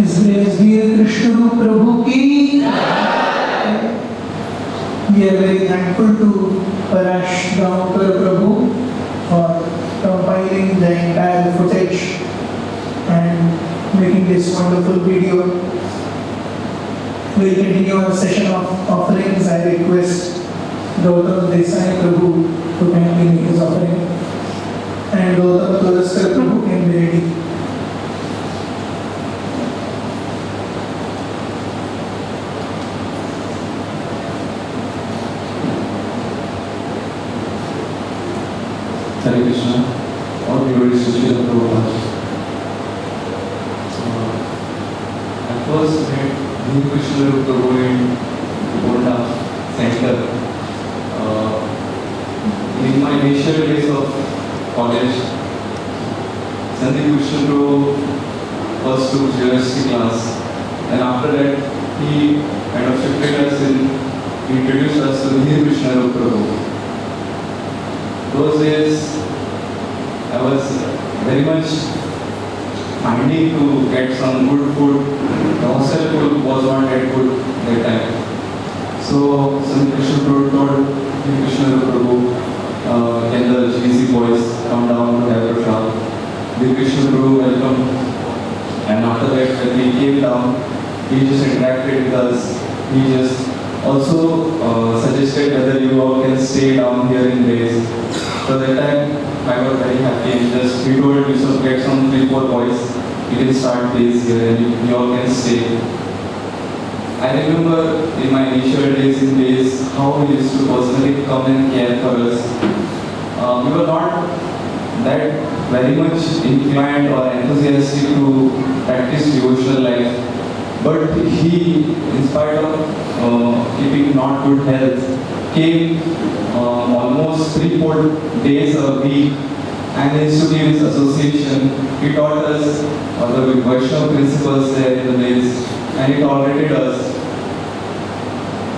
इसलिए वीर कृष्ण प्रभु की we are very thankful to Parash Gaonkar Prabhu for compiling the entire footage and making this wonderful video. We'll continue our session of offerings. I request Gautam Desai Prabhu to kindly make his offering, and Gautam Tulaskar Prabhu can be ready. Hare Krishna, all devotees to Srila Prabhupada. I first met Hare Krishna Prabhu in Gonda Center. In my initial days of college, Sandeep Krishna Prabhu was to university class, and after that he kind of shifted us in, introduced us to Hare Krishna Prabhu. Those days I was very much finding to get some good food. The hostel food was not that good that time. So Sandeep Krishna Prabhu told Hare Krishna Prabhu, can the GC boys come down to have a shop? Hare Krishna Prabhu welcomed, and after that when we came down, he just interacted with us. He just also suggested whether you all can stay down here in days. So that time I was very happy and just he told me so get some 3-4 boys, you can start days here and you all can stay. I remember in my initial days in days how he used to personally come and care for us. We were not that very much inclined or enthusiastic to practice devotional life, but he, in spite of keeping not good health, came almost 3-4 days a week, and he used to give his association. He taught us the Vaishnava principles there in the days, and he tolerated us.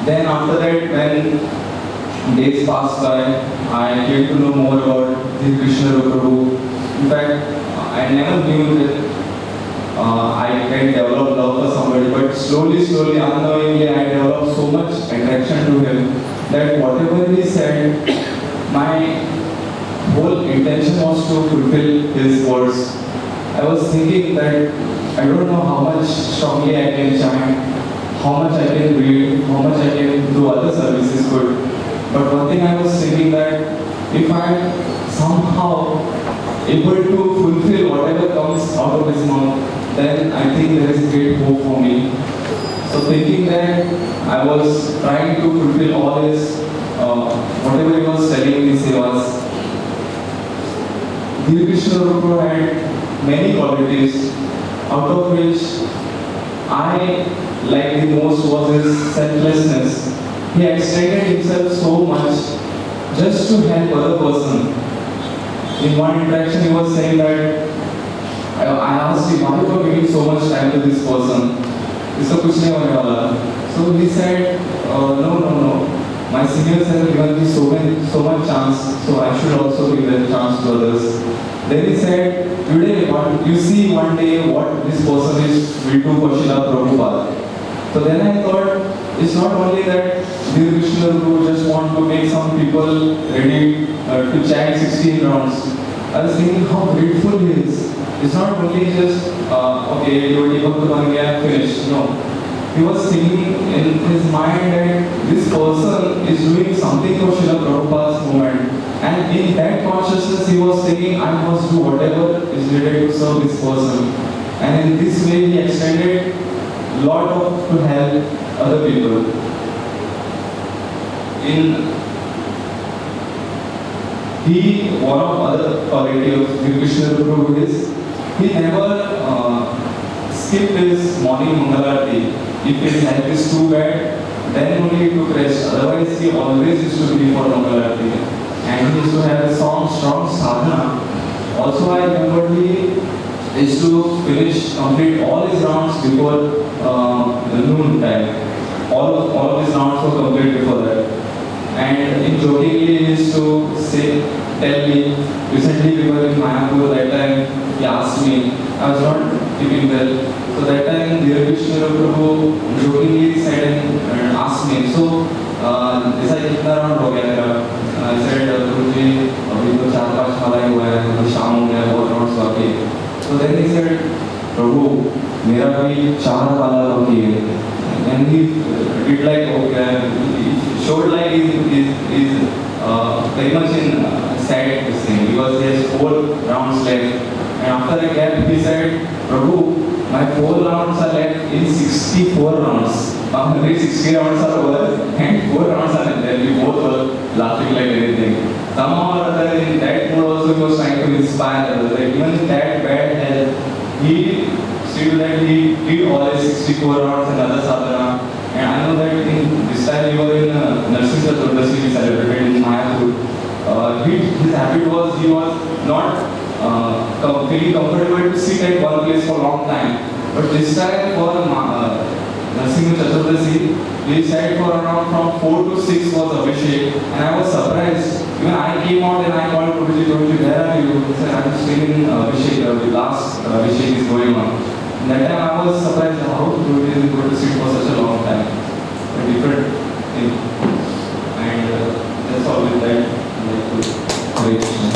Then after that, when days passed by, I came to know more about Hare Krishna Prabhu. In fact, I never knew that I can develop love for somebody, but slowly, unknowingly, I developed so much attraction to him that whatever he said, my whole intention was to fulfill his words. I was thinking that I don't know how much strongly I can chant, how much I can read, how much I can do other services good. But one thing I was thinking that if I am somehow able to fulfill whatever comes out of his mouth, then I think there is great hope for me. So thinking that I was trying to fulfill all his, whatever he was telling me sevas. Hare Krishna Prabhu had many qualities, out of which I liked the most was his selflessness. He extended himself so much just to help other person. In one interaction he was saying that I asked him, why you are giving so much time to this person? इसको कुछ नहीं होने वाला. So he said, no. My seniors have given me so much chance, so I should also give that chance to others. Then he said, today you see one day what this person will do for Srila Prabhupada. So then I thought, it's not only that Hare Krishna Prabhu just want to make some people ready to chant 16 rounds. I was thinking how grateful he is. It's not only just, okay, devotee bhakta ban gaya, finished. No. He was thinking in his mind that this person is doing something for Srila Prabhupada's movement. And in that consciousness, he was thinking, I must do whatever is needed to serve this person. And in this way, he extended a lot of to help other people. One of other quality of Hare Krishna Prabhu is he never skipped his morning Mangalarti. If his health is too bad, then only he took rest. Otherwise, he always used to be for Mangalarti. And he used to have a strong sadhana. Also, I remember he used to complete all his rounds before the noon time. All of his rounds were complete before that. And in jokingly he used to tell me, recently we were in Mayapur that time, he asked me. I was not keeping well. So that time Dear Krishna Prabhu jokingly said and asked me, so ऐसा कितना round हो गया तेरा? I said, Guruji, अभी तो 4-5 वाला ही हुआ है, अभी शाम हो गया, बहुत राउंड्स बाकी है. So then he said, Prabhu, मेरा भी 4 वाला बाकी है. And he did like, okay, he showed like he's very much in sad this thing, because he has 4 rounds left. And after a gap, he said, Prabhu, my 4 rounds are left in 64 rounds. Already 60 rounds are over and 4 rounds are left. We both were laughing like anything. Somehow or other, in that mood also, he was trying to inspire others. Like even in that bad health, he still that he did all his 64 rounds and other sadhana. And I know that in this time we were in Narsingh Chaturdasi, we celebrated in Mayapur. His habit was he was not feeling comfortable to sit at one place for a long time. But this time for Narsingh Chaturdasi, we sat for around from 4 to 6 was Abhishek. And I was surprised. Even I came out and I called Prabhuji, where are you? He said, I'm still in Abhishek, the last Abhishek is going on. And that time I was surprised how Prabhuji is going to sit for such a long time. A different thing. And that's all with that. Like to Hare Krishna.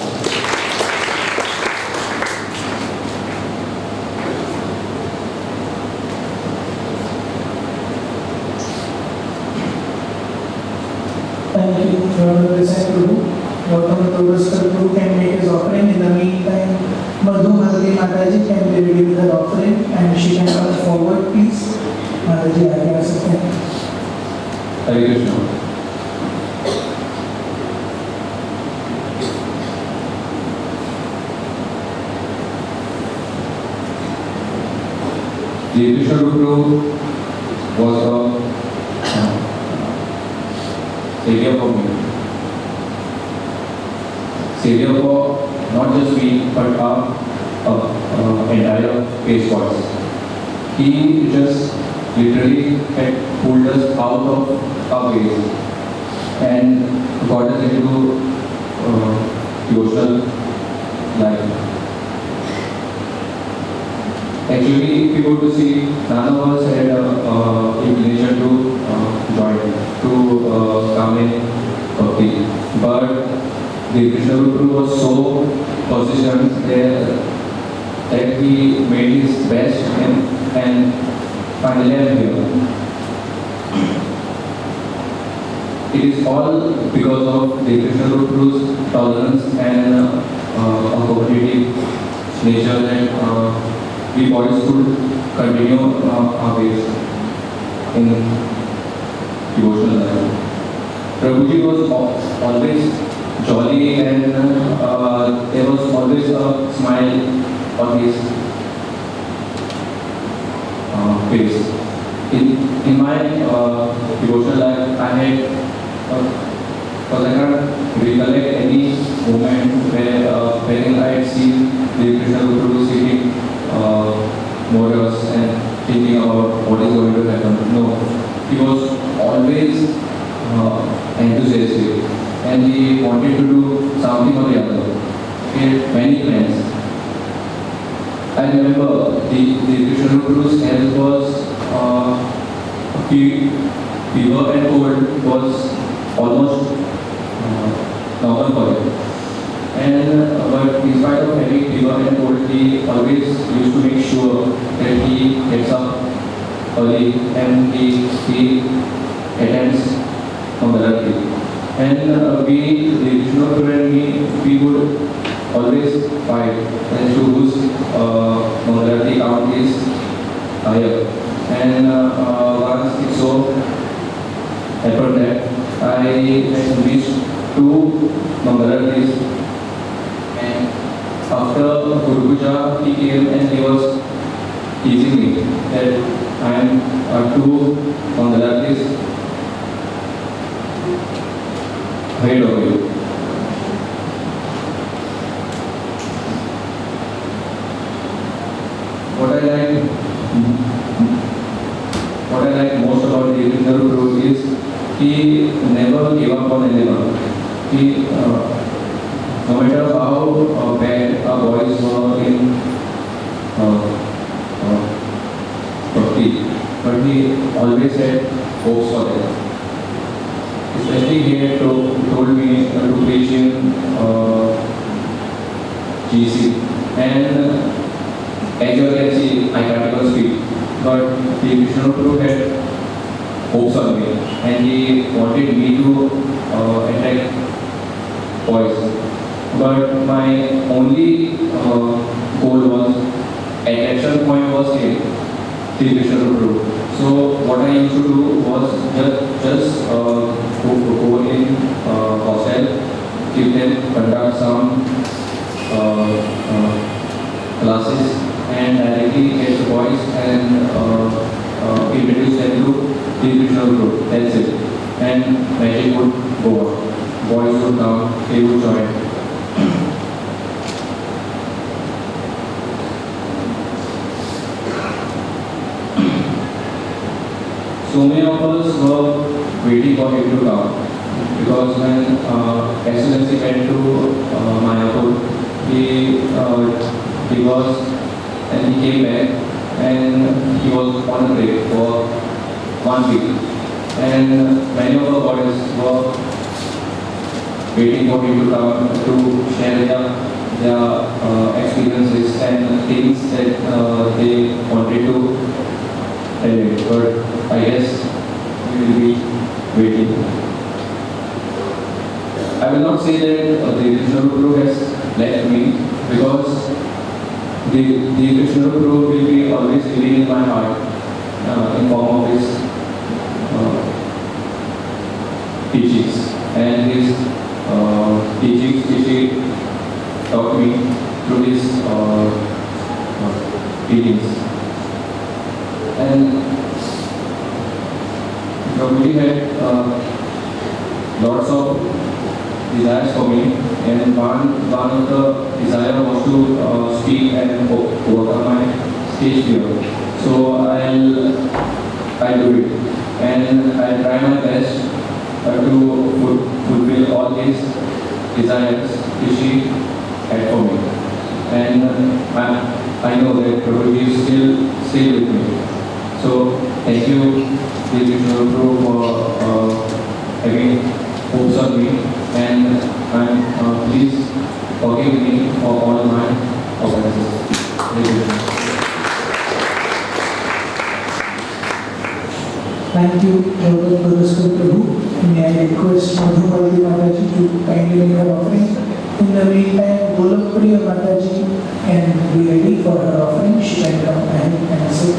Thank you, Brother Desai Prabhu. Gautam Todastar Prabhu can make his offering. In the meantime, Madhu Maldi Mataji can be ready with her offering and she can come forward, please. Mataji, आगे आ सकते हैं. Hare Krishna. Dear Krishna Guru was a savior for me. Savior for not just me, but our entire space force. He just literally had pulled us out of our ways and got us into devotional life. Actually, if you go to see, none of us had inclination to join, to come in bhakti. But the Krishna Guru was so persistent there that he made his best and finally I am here. It is all because of the Krishna Guru's tolerance and accommodative nature that we boys could continue our ways in devotional life. Prabhuji was always jolly and there was always a smile on his face. In my devotional life, I had, because I can't recollect any moment wherein I had seen the Krishna Guru sitting modus and thinking about what is going to happen. No, he was always enthusiastic and he wanted to do something or the other. He had many plans. I remember the Krishna Guru's health was fever and cold was almost normal for him. And but in spite of having fever and cold, he always used to make sure that he gets up early and he attends Mangalarti. And we, the Krishna Guru and me, we would always fight as to whose Mangalarti count is higher. And once it so happened that I had missed 2 Mangalartis. And after Guru Puja, he came and he was teasing me that I am 2 Mangalartis ahead of you. What I like most about the Krishna Guru is he never gave up on anyone. He, no matter how bad our boys were in always had hopes for them. Especially he had told me to preach in GC, and as you can see, I can't even speak. But the Vishnu Guru had hopes on me, and he wanted me to attract boys. But my only goal was, attraction point was here, the Vishnu Guru. So what I used to do was just go in hostel, give them, conduct some classes, and directly get the boys and introduce them to the Vishnu Guru. That's it. And magic would go on. Boys would come, they would join. So many of us were waiting for him to come, because when as soon as he went to Mayapur, he was, and he came back, and he was on a break for 1 week, and many of the boys were waiting for him to come to share their experiences and things that they wanted to tell him. But I guess we will be waiting. I will not say that the Vishnu Guru has left me, because the Vishnu Guru will be always living in my heart in form of his teachings, and his teachings which he taught me through his teachings. And probably had lots of desires for me, and one of the desire was to speak and overcome my stage fear. So I'll do it, and I'll try my best to fulfill all his desires which he had for me. And I know that probably he is still with me. So thank you, Vishnu Guru, for having hopes on me, and please forgive me for all my offenses. Thank you. Thank you, Reverend Brother Prabhu. May I request Madhumaldi Mataji to kindly make her offering. In the meantime, Golakpriya Mataji can be ready for her offering. She can come ahead and sit.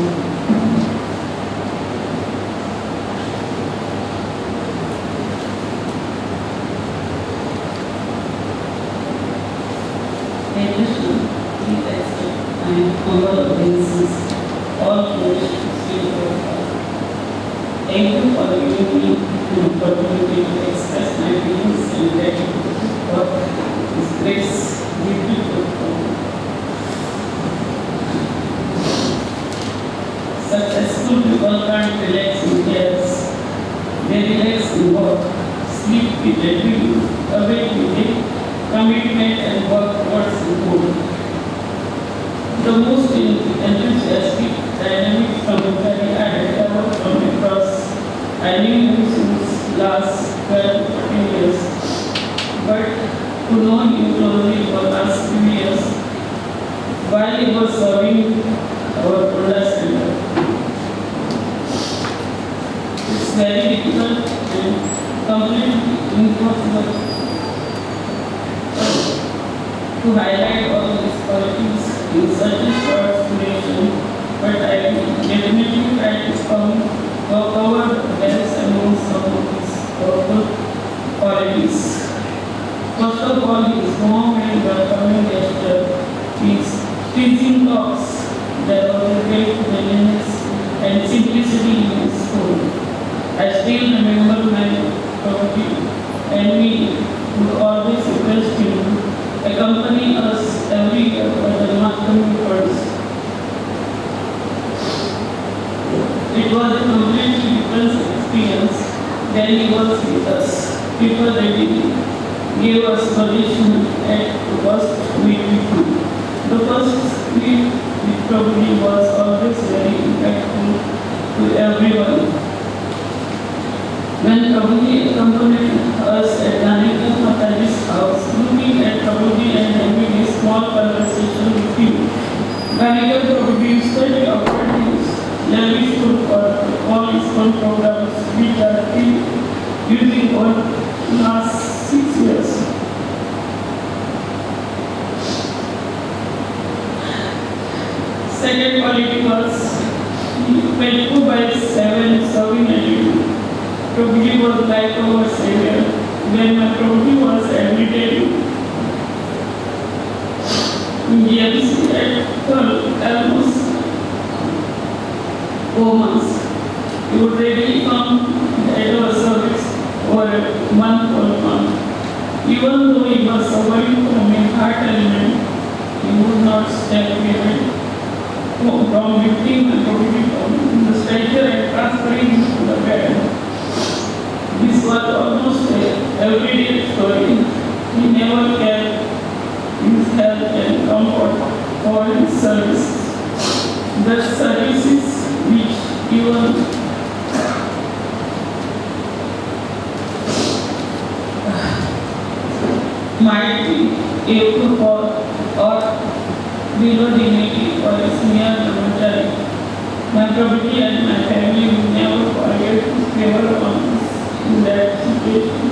Humble obeisances, all flesh still glorified. Thank you for giving me an opportunity to express my feelings and gratitude for His grace deeply profound. Successful people can't relax in cares. They relax in work, sleep with a dream, awake with it, commitment and work towards the goal. The most enthusiastic, dynamic commentary I had ever come across. I knew him since last 12 to 14 years, but to know him closely for last few years while he was serving our Pradha Center. It's very difficult and completely impossible to highlight all these qualities in such a short duration, but I will definitely try to cover the best among some of these powerful qualities. First of all, his warm and welcoming gesture, his teaching talks, there was a great genuineness and simplicity in his tone. I still remember my property and me would always request him to accompany us every year for the Janmashtami first. It was a completely different experience when he was with us. People readily gave us permission at the first meet with him. The first meet with probably was always very impactful to everyone. accompanied us at Ganika Mataji's house, looking at Prabhuji and having a small conversation with him. Ganika Prabhuji study offered his lavish food for all his own programs, which are still using for last 6 years. Second quality was faithful by 7 serving attitude. Prabhuji was like our savior. When my Prabhuji was admitted in GMC at almost 4 months, he would readily come at our service for a month or a month. Even though he was suffering from a heart ailment, he would not step behind from lifting and Prabhuji from the stretcher and transferring him to the bed. This was almost a everyday story. He never kept his health and comfort for his services. The services which even might be able for or below dignity or a senior brahmachari. My Prabhuji and my family will never forget his favor on us in that situation.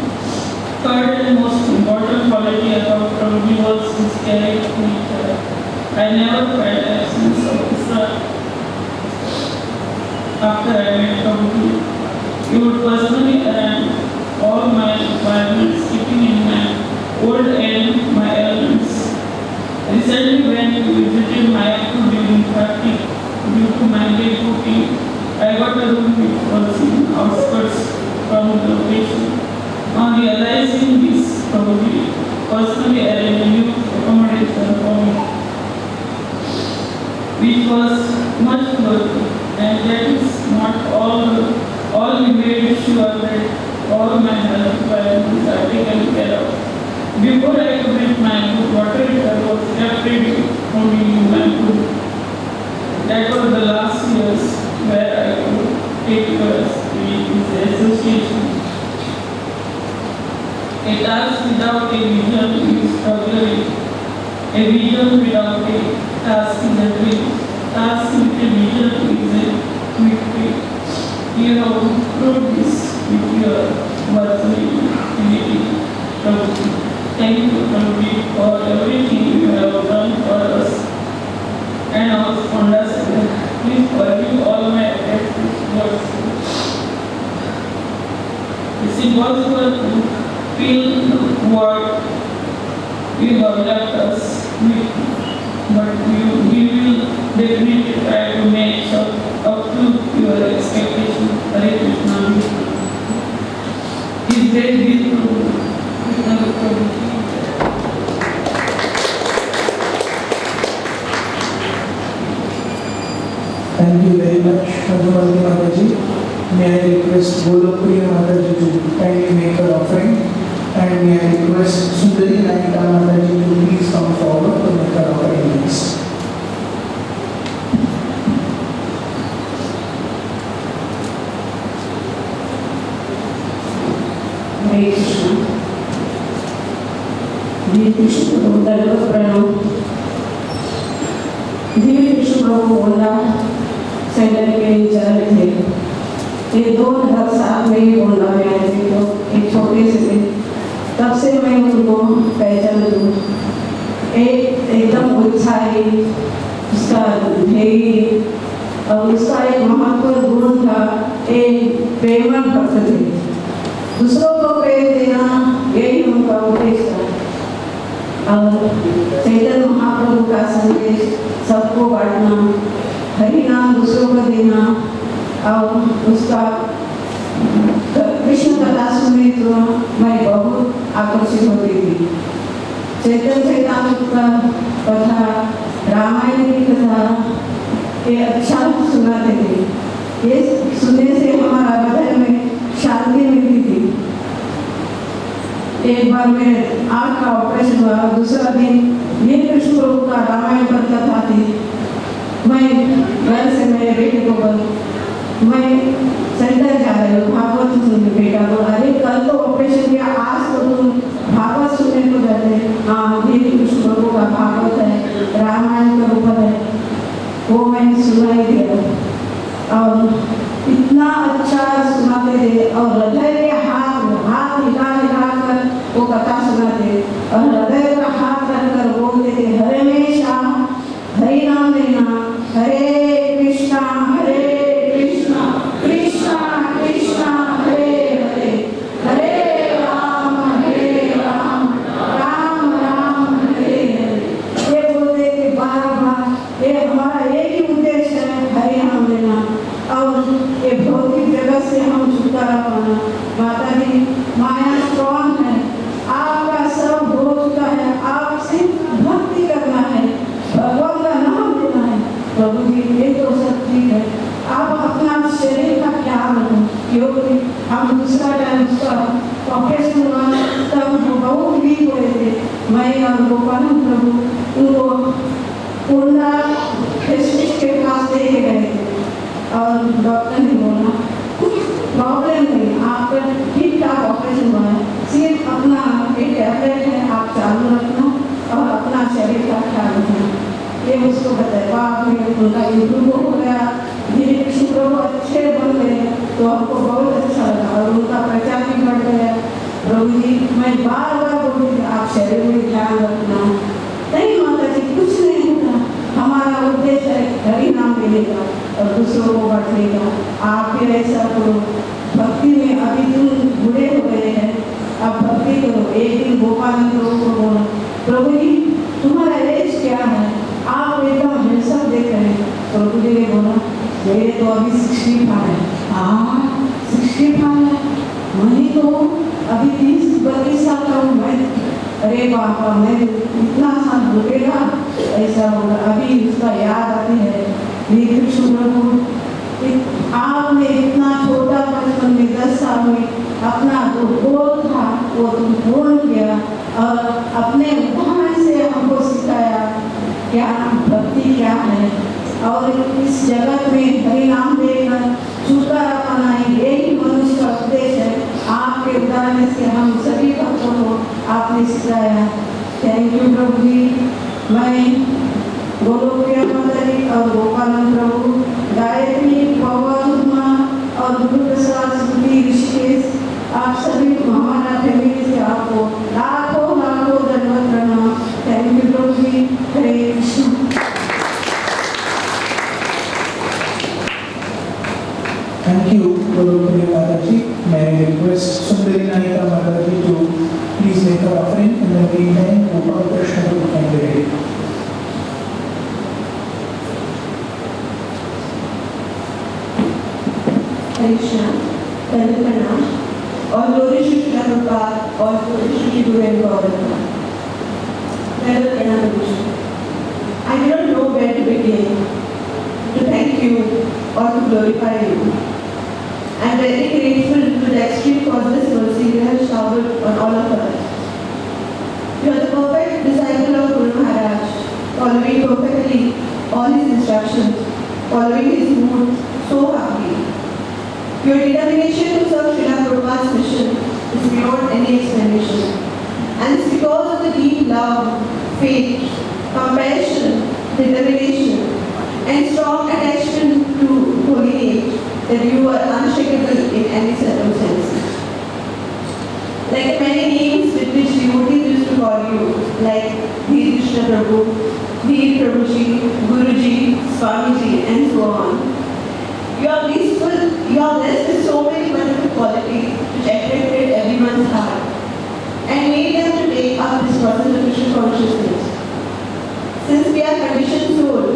Third and most important quality about Prabhuji was his caring nature. I never felt absence of his love. After I met Prabhuji, he would personally arrange all my requirements, keeping in mind old and my ailments. Recently, when we visited Mayapur during party, due to my difficulty, I got a room which was in outskirts from the location. On realizing this, Prabhuji personally arranged a new accommodation for me, which was much good, and that is not all he made sure that all my health requirements are taken care of. Before I commit my good water heater was kept ready for me in my room. That was the last years where I could take us in the association. A task without a vision is struggling. A vision without a task is a dream. Task with a vision is a victory. You have proved this with your virtuality. Thank you, Prabhuji, for everything you have done for us and our founders. Please forgive all my offenses words. It's impossible to feel what you have left us with, but we will definitely try to make up to your expectations. Hare Krishna. Is there be true? Thank you very much, Madhumati Mataji. May I request Golopriya Mataji to kindly make her offering, and may I request Sundari Naika Mataji to please come forward to make her offering next. Hare Krishna. Divya Krishna प्रभु दंडवत प्रणाम। दिव्य कृष्ण प्रभु Gonda centre के चरण थे। ये 2007 में गोंडा में आए थे, तो एक छोटे से थे। तब से मैं उनको पहचान हूँ। एकदम उत्साही, उसका धैर्य और उसका एक महत्वपूर्ण गुण था, एक प्रेमन भक्त थे। दूसरों को प्रेम देना यही उनका उद्देश्य था। और चैतन्य महाप्रभु का संदेश सबको बांटना, हरि नाम दूसरों को देना और उसका कृष्ण कथा सुनने तो मैं बहुत आकर्षित होती थी। चैतन्य चैतन्य का कथा, रामायण की कथा ये अच्छा सुनाते थे। ये सुनने से हमारा हृदय में शांति मिलती थी। एक बार मेरे आँख का ऑपरेशन हुआ, दूसरा दिन ये कृष्ण प्रभु का रामायण पर कथा थी। मैं घर से मेरे बेटे को मैं सेंटर जा रहे हो, भागवत सुनने। बेटा बोला, अरे कल तो ऑपरेशन किया, आज तो तुम भागवत सुनने को जाते हैं। हाँ, धीरे कृष्ण प्रभु का भागवत है, रामायण का ऊपर है, वो मैंने सुनाई दिया और इतना अच्छा सुनाते थे और हृदय के हाथ हिला हिला कर वो कथा सुनाते और हृदय का हाथ रखकर बोलते थे, हरे हमेशा हरि नाम लेना, हरे कृष्णा कृष्णा कृष्णा हरे हरे, हरे राम राम राम हरे हरे। ये बोलते थे बार बार। ये हमारा एक ही उद्देश्य है, हरि नाम लेना और ये भौतिक जगत से हम छुटकारा पाना। माता जी, माया स्ट्रॉन्ग है, आपका सब हो चुका है, आप सिर्फ भक्ति करना है, भगवान का नाम लेना है। प्रभु जी, ये तो सब ठीक है, आप अपना शरीर का ख्याल रखो, क्योंकि हम दूसरा टाइम उसका ऑपरेशन हुआ तब वो बहुत वीक हुए थे। मैं और गोपालन प्रभु उनको पूर्णा स्पेशलिस्ट के पास लेके गए थे और डॉक्टर ने बोला कुछ प्रॉब्लम नहीं, आपका ठीक ठाक ऑपरेशन हुआ है, सिर्फ अपना एक टैबलेट है, आप चालू रखना और अपना शरीर का ख्याल रखना। ये उसको बताया, बाद में उनका इम्प्रूव हो गया, धीरे कृष्ण प्रभु अच्छे बन गए, तो हमको बहुत अच्छा लगा और उनका प्रचार भी बढ़ गया। प्रभु जी, मैं बार बार बोलती थी, आप शरीर में ध्यान रखना। नहीं माता जी, कुछ नहीं होता, हमारा उद्देश्य है हरि नाम लेने का और दूसरों को बांटने का। आप भी ऐसा करो, भक्ति में अभी तुम बुरे हो गए हैं, अब भक्ति करो। एक दिन गोपालन प्रभु को बोला, प्रभु जी तुम्हारा एज क्या है, आप एकदम हैंडसम देख रहे हैं। प्रभु जी ने बोला, मेरे तो अभी 65 है। हाँ 65 है, मैं तो अभी 30-32 साल का हूँ। मैं अरे बाबा, मैं इतना साल रुकेगा, ऐसा होगा। अभी उसका याद आती है, कृष्ण प्रभु आपने इतना छोटा बचपन में 10 साल में अपना जो गोल था वो तुम पूर्ण किया और अपने उदाहरण से हमको सिखाया क्या भक्ति क्या है और इस जगत में हरि नाम देकर छुटकारा पाना है, यही मनुष्य का उद्देश्य है। आपके उदाहरण से हम सभी भक्तों को आपने सिखाया। थैंक यू प्रभु जी। मैं गोलोप्रिया माता जी और गोपालन प्रभु, गायत्री, पवन और गुरु प्रसाद स्मृति ऋषिकेश, आप सभी हमारा फैमिली से आपको लाखों लाखों धन्यवाद प्रणाम। थैंक यू प्रभु जी। Hare Krishna. Thank you, Golokpriya Mataji. May I request Sundari Nayika Mataji to please make her offering. In the meantime, Gopal Krishna will come ready. Krishna पहले प्रणाम और लोरी श्री प्रभुपाद और लोरी श्री गुरु एंड गौरव पहले प्रणाम Krishna. I do not know where to begin to thank you or to glorify you. I am very grateful to the extreme causeless mercy you have showered on all of us. You are the perfect disciple of Guru Maharaj, following perfectly all his instructions, following his mood so happily. Your determination to serve Srila Prabhupada's mission is beyond any explanation. And it's because of the deep love, faith, compassion, determination, and strong attachment to Holy Name that you are unshakable in any circumstances. Like many names with which devotees used to call you, like Dhir Krishna Prabhu, Dhir Prabhuji, Guruji, Swamiji, and so on. You are blessed with so many wonderful qualities which attracted everyone's heart and made them to take up this process of Krishna consciousness. Since we are conditioned soul,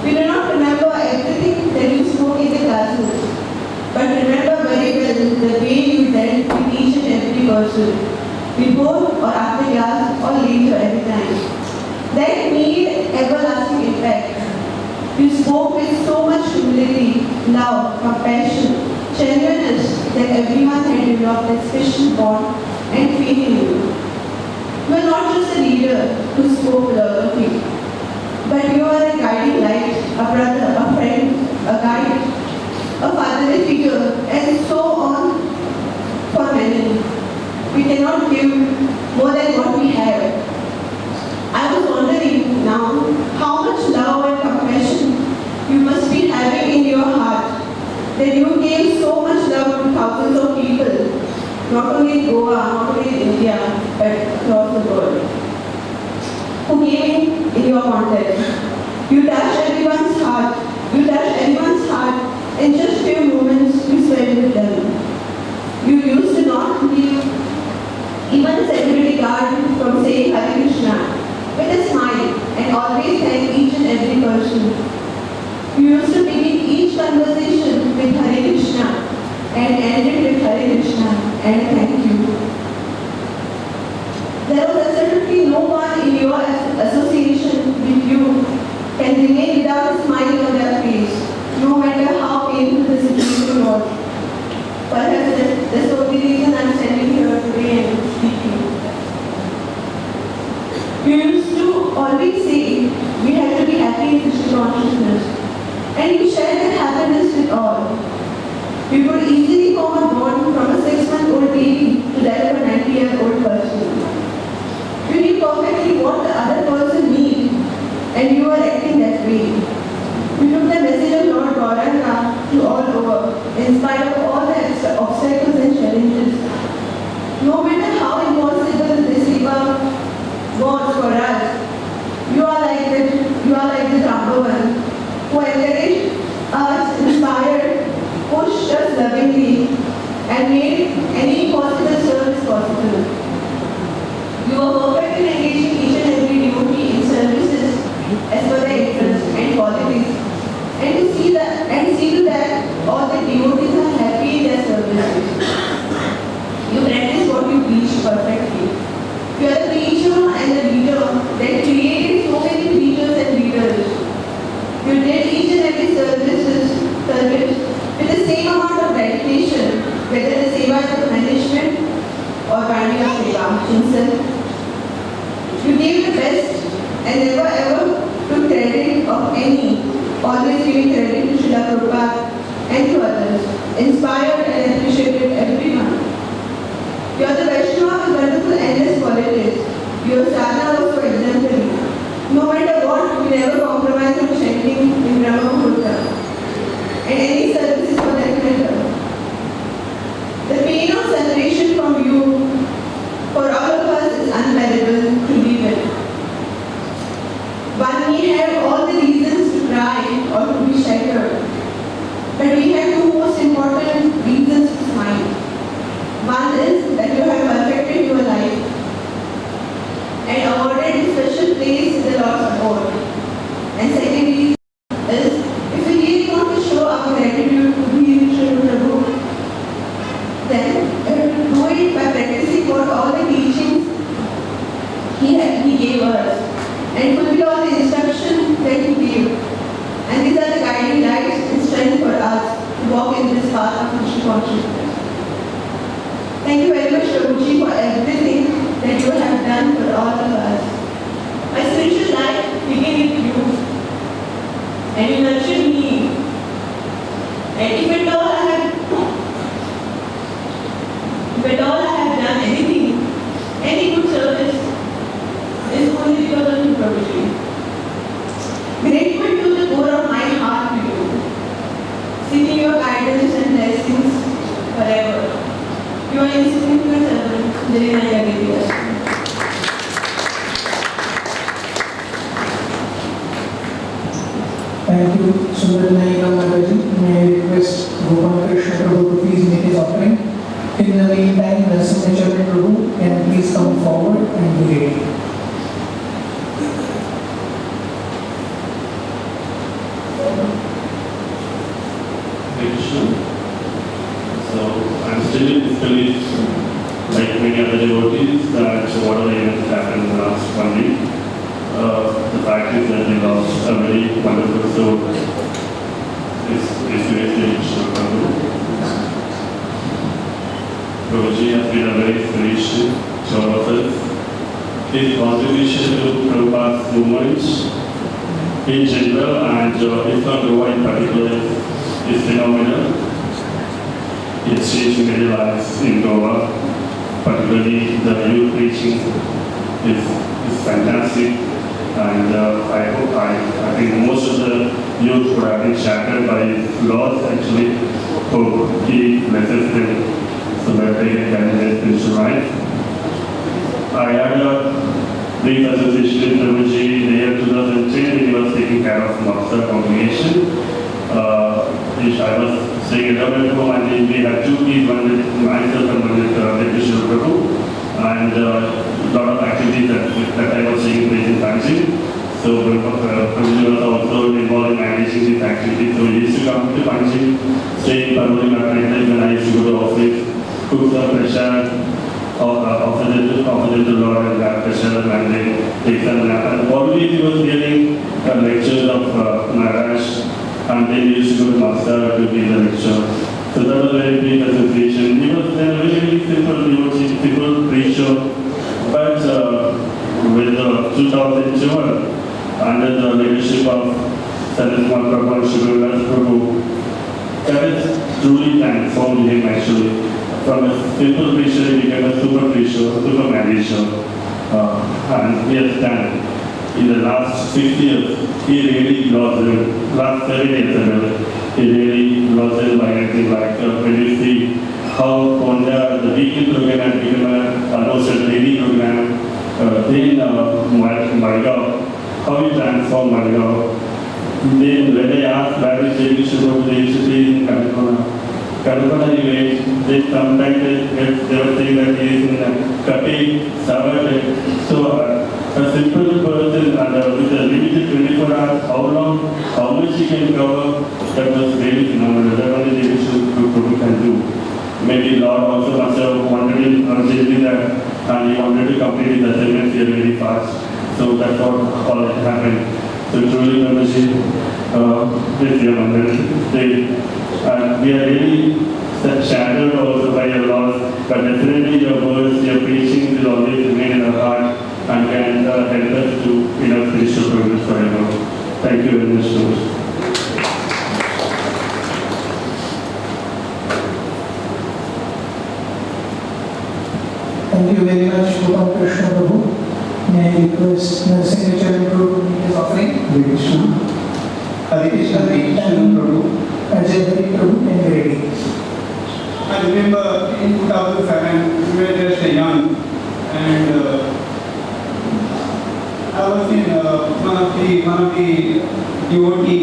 we do not remember everything that you spoke in the classes, but remember very well the way you dealt with each and every person, before or after class or later every time. That made everlasting impact. You spoke with so much humility, love, compassion, genuineness that everyone had developed a special bond and faith in you. You are not just a leader who spoke philosophy, but you are a guiding light, a brother, a friend, a guide, a fatherly figure, that you gave so much love to thousands of people, not only in Goa, not only in India, but across the world, who came in your context. You touched everyone's heart. You touched everyone's heart in just few moments you spent with them. You used to not leave even a security guard from saying Hare Krishna with a smile and always thank each and every person. You used to begin each conversation with Hare Krishna and end it with Hare Krishna and thank you. There was absolutely no one in your association with you can remain without a smile on their face, no matter how painful the situation was. Perhaps that's the only reason I'm standing here today and speaking. You used to always say we have to be happy in Krishna consciousness, and you shared that happiness with all. You could easily form a bond from a 6-month-old baby to that of a 90-year-old person. You knew perfectly what the other person needs, and you were acting that way. You took the message of Lord Gauranga to all over, in spite of all the obstacles and challenges. No matter how impossible this river was for us, you are like the Jambavan, who encouraged us, inspired, pushed us lovingly, and made any possible service possible. You were perfect in engaging each and every devotee in services as per their interests and qualities, and to see to that all the devotees are happy in their services. You practice what you preach perfectly. You are the preacher and the leader that created so many preachers and leaders. You did each and every service with the same amount of dedication, whether the seva is of management or Pandya Seva himself. You gave the best and never ever took credit of any, always giving credit to Srila Prabhupada and to others, inspired and appreciated everyone. You are the Vaishnava with wonderful endless qualities. Your sadhana was so exemplary. No matter what, you never compromise on chanting in Brahma Muhurta and any services for that matter. The pain of separation from you for all of us is unbearable to live with. One may have all the reasons to cry or to be shattered, but we have two most important reasons to smile. One is that you have perfected your life and awarded a special place in the Lord's abode. And second reason is, if we really want to show our gratitude to Bhir Shri Prabhu, then we have to do it by practicing what all the teachings He gave us and fulfill all the instructions that He gave. And these are the guiding lights and strength for us to walk in this path of Krishna consciousness. Thank you very much, Prabhuji, for everything that you have done for all of us. My spiritual life began with you, and you nurtured me. And if at all I have done anything, any good service, is only because of you, Prabhuji. Grateful to the core of my heart to you, seeking your guidance and blessings forever. You are insignificant servant, Jalina Yagidya. Thank you, Sundar Naika Mataji. May I request Gopal Krishna Prabhu to please make his offering. In the meantime, Narasimha Prabhu can please come forward and be ready. Hare Krishna. So I'm still in disbelief, like many other devotees, that whatever events happened in the last 1 week, the fact is that we lost a very wonderful soul. It's seriously Krishna Prabhu. Prabhuji has been a very inspiration to all of us. His contribution to Prabhupada's movement in general and ISKCON Goa in particular is phenomenal. It's changing many lives in Goa, particularly the youth preaching is fantastic, And I think most of the youth would have been shattered by laws actually who he blesses them so that they can carry their spiritual life. I had a brief association with Prabhuji in the year 2010 when he was taking care of Master congregation. I was staying at our home and we had two kids, one with myself and one with Bishop Prabhu. And a lot of activities that I was seeing place in Panjim. So Prabhuji was also involved in managing these activities. So he used to come to Panjim, stay in Parvati at night when I used to go to office, cook some pressure, offer them to Lord and have pressure and then take some nap. And always he was hearing lectures of Maharaj and then he used to go to Master to give the lecture. So that was a very big association. He was a very, very simple preacher. But with 2007, under the leadership of Sanat Kumar Prabhu and Shivadas Prabhu, that has truly transformed him actually. From a simple preacher, he became a super preacher, super manager. And he has done. In the last 6 years, he really lost them. Last 7 years, he really lost them by anything like when you see how Ponda, the weekend program had become almost a daily program. Then Margao, how he transformed Margao. Then when they asked where is David Shubho, they used to say in Kadupana they sometimes they were saying that he is in Kapi, Savat. So a simple person with a limited 24 hours, how much he can cover, that was really phenomenal. That only David Shubho can do. Maybe Lord also must have wanted him urgently that and he wanted to complete his assignments here very fast. So that's what all that happened. So truly membership this year we are really shattered also by your loss, but definitely your words, your preaching will always remain in our heart and can help us to spiritual progress forever. Thank you very much, Lord. Thank you very much, Gopal Krishna Prabhu. May I request the signature Prabhu to make his offering? Hare Krishna Prabhu, Ajay Hari Prabhu, and ready. I remember in 2007, we were just young, and I was in one of the devotee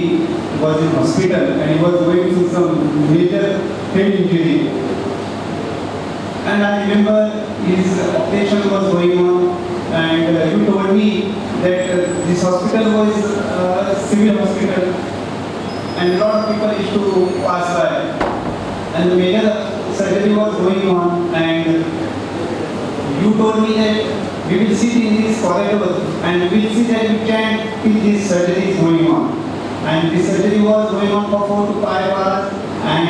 was in hospital, and he was going through some major head injury. And I remember his operation was going on, and you told me that this hospital was a civil hospital, and a lot of people used to pass by. And the major surgery was going on, and you told me that we will sit in this corridor and we will see that we can till this surgery is going on. And this surgery was going on for 4 to 5 hours, and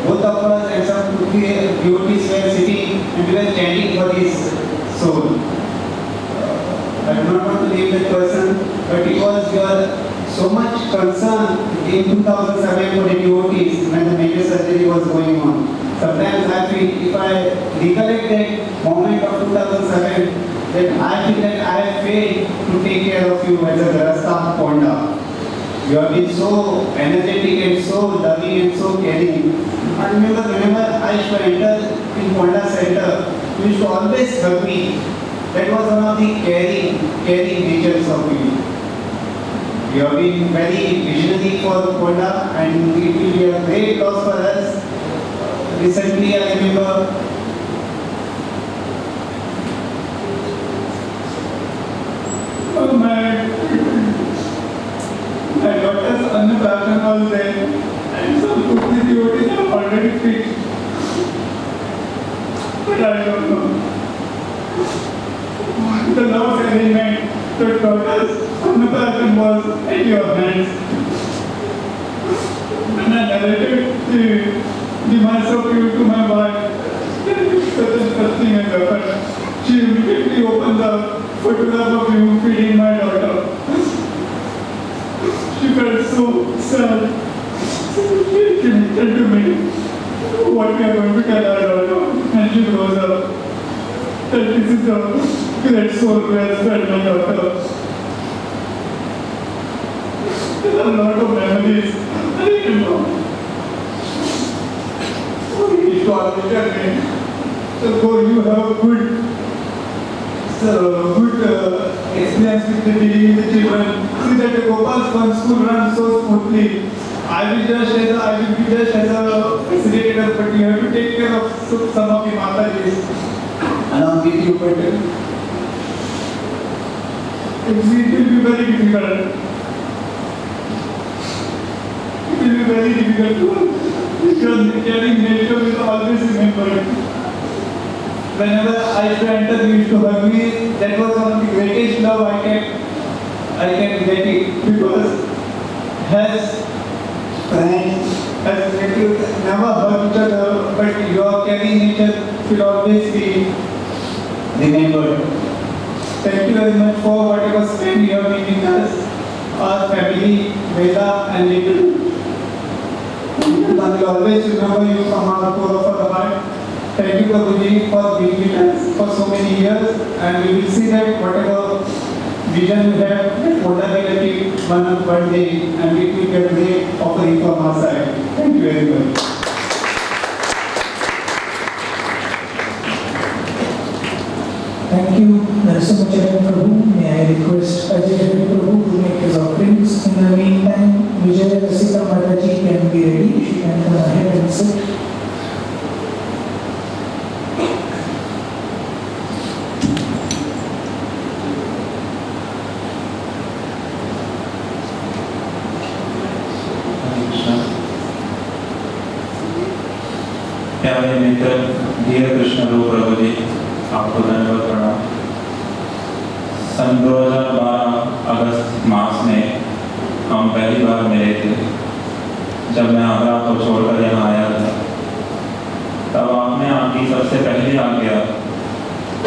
both of us and some devotees were sitting and we were chanting for his soul. I do not want to name that person, but it was your so much concern in 2007 for the devotees when the major surgery was going on. Sometimes I feel, if I recollect that moment of 2007, that I feel that I have failed to take care of you as a Garasta of Ponda. You have been so energetic and so loving and so caring. I remember I used to enter in Ponda Center, you used to always hug me. That was one of the caring natures of you. You have been very visionary for Ponda, and it will be a great loss for us. Recently, I remember my daughter's Annaprathan was there, and some Kurti devotees are already fixed. But I don't know. The last arrangement to daughter's Annaprathan was at your hands. And I narrated the mass of you to my wife. Such thing has happened. She immediately opened the photograph of you feeding my daughter. She felt so sad. She came to me what we are going to tell our daughter, and she rose up that this is a great soul who has fed my daughter. There are a lot of memories. I don't know. He used to always tell me, so go, you have good experience with the dealing with the children. See that the Gopal's fun school runs so smoothly. I will be just as a facilitator, but you have to take care of some of the Matajis along with you. But it will be very difficult. It will be very difficult because the caring nature will always remember. Whenever I used to enter, you used to hug me. That was one of the greatest love I can get it, because as friends, as relatives, never hug each other, but your caring nature will always be remembered. Thank you very much for whatever spent you have been with us, our family, Veda and Little. We will always remember you from our core of our heart. Thank you, Prabhuji, for being with us for so many years, and we will see that whatever vision we have, that Oda will achieve one day, and it will get great offering from our side. Thank you very much. Thank you, Narasimhacharan Prabhu. May I request Ajay Prabhu to make his offerings. In the meantime, Vijay Rasika Mataji can be ready. She can come ahead and sit. प्यारे मित्र धीर कृष्ण रूप प्रभु जी, आपको धन्यवाद प्रणाम। सन 2012 अगस्त मास में हम पहली बार मिले थे, जब मैं आगरा को छोड़कर यहाँ आया था। तब आपने आपकी सबसे पहली आज्ञा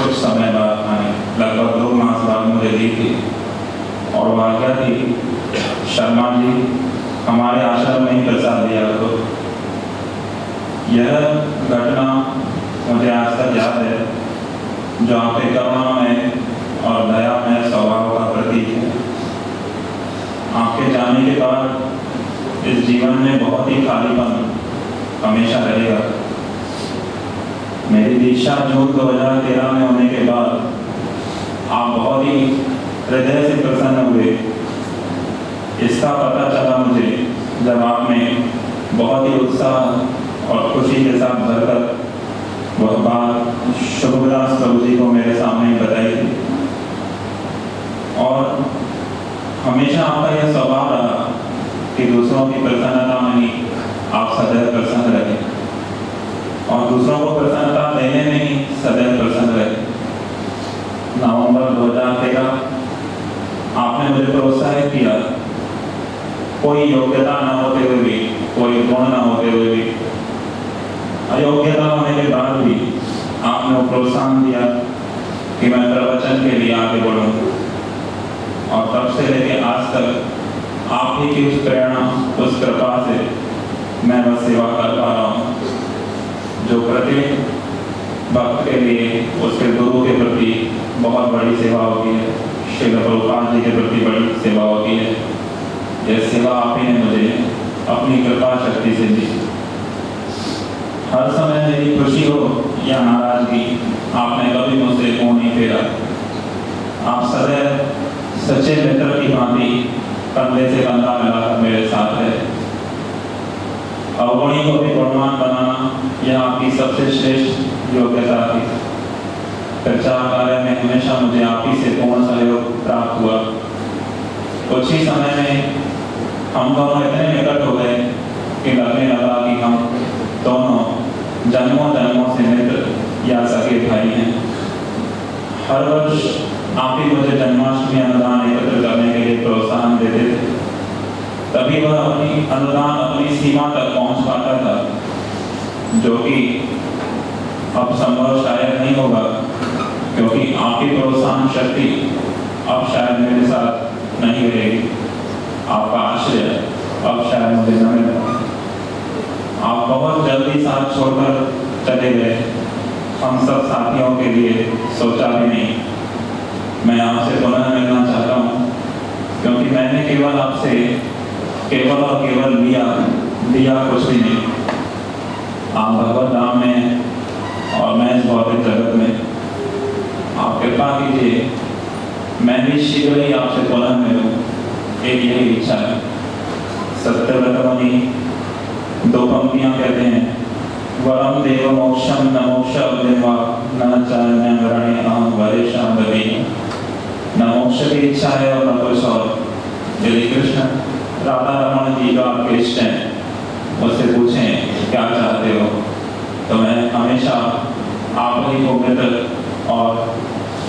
कुछ समय बाद आने लगभग 2 मास बाद मुझे दी थी, और वो आज्ञा थी, शर्मा जी हमारे आश्रम में ही प्रसाद दिया करो। यह घटना मुझे आज तक याद है, जो आपके करुणामय और दयामय स्वभाव का प्रतीक है। आपके जाने के बाद इस जीवन में बहुत ही खालीपन हमेशा रहेगा। मेरी दीक्षा जून 2013 में होने के बाद आप बहुत ही हृदय से प्रसन्न हुए। इसका पता चला मुझे जब आपने बहुत ही उत्साह और खुशी के साथ भरकर वह बात शुभदास प्रभु जी को मेरे सामने बताई थी। और हमेशा आपका यह स्वभाव रहा कि दूसरों की प्रसन्नता में ही आप सदैव प्रसन्न रहे, और दूसरों को प्रसन्नता देने में ही सदैव प्रसन्न रहे। नवंबर 2013 आपने मुझे प्रोत्साहित किया, कोई योग्यता न होते हुए भी, कोई गुण न होते हुए भी, अयोग्यता होने के बाद भी आपने वो प्रोत्साहन दिया कि मैं प्रवचन के लिए आगे बढ़ूं। और तब से लेकर आज तक आप ही की उस प्रेरणा, उस कृपा से मैं वह सेवा कर पा रहा हूँ, जो प्रत्येक भक्त के लिए उसके गुरु के प्रति बहुत बड़ी सेवा होती है, श्रील प्रभुपाद जी के प्रति बड़ी सेवा होती है। यह सेवा आप ही ने मुझे अपनी कृपा शक्ति से दी। हर समय मेरी खुशी हो या नाराजगी, आपने कभी मुझसे मुंह नहीं फेरा। आप सदैव सच्चे मित्र की भांति कंधे से कंधा मिलाकर मेरे साथ है। अवगुणी को भी गुणवान बनाना यह आपकी सबसे श्रेष्ठ योग्यता थी। प्रचार कार्य में हमेशा मुझे आप ही से पूर्ण सहयोग प्राप्त हुआ। कुछ ही समय में हम दोनों इतने निकट हो गए कि लगने लगा कि हम दोनों जन्मों जन्मों से मित्र या सगे भाई हैं। हर वर्ष आप ही मुझे जन्माष्टमी अनुदान एकत्र करने के लिए प्रोत्साहन देते थे, तभी वह अपनी अनुदान अपनी सीमा तक पहुंच पाता था, जो कि अब संभव शायद नहीं होगा, क्योंकि आपकी प्रोत्साहन शक्ति अब शायद मेरे साथ नहीं रहेगी। आपका आश्रय अब शायद मुझे न मिले। आप बहुत जल्दी साथ छोड़कर चले गए, हम सब साथियों के लिए सोचा भी नहीं। मैं आपसे पुनः मिलना चाहता हूँ, क्योंकि मैंने केवल आपसे केवल और केवल लिया कुछ भी नहीं। आप भगवत धाम में और मैं इस भौतिक जगत में, आप कृपा कीजिए मैं भी शीघ्र ही आपसे पुनः मिलूं, एक यही इच्छा है। सत्यव्रत मुनि 2 पंक्तियां कहते हैं, वरम देव मोक्षम न मोक्ष अवदिवा न चान्यरण्य अहम वरेशम गति। न मोक्ष की इच्छा है और न कुछ और। यदि कृष्ण राधा रमन जी का आपके इष्ट हैं, मुझसे पूछें क्या चाहते हो, तो मैं हमेशा आप ही को मित्र और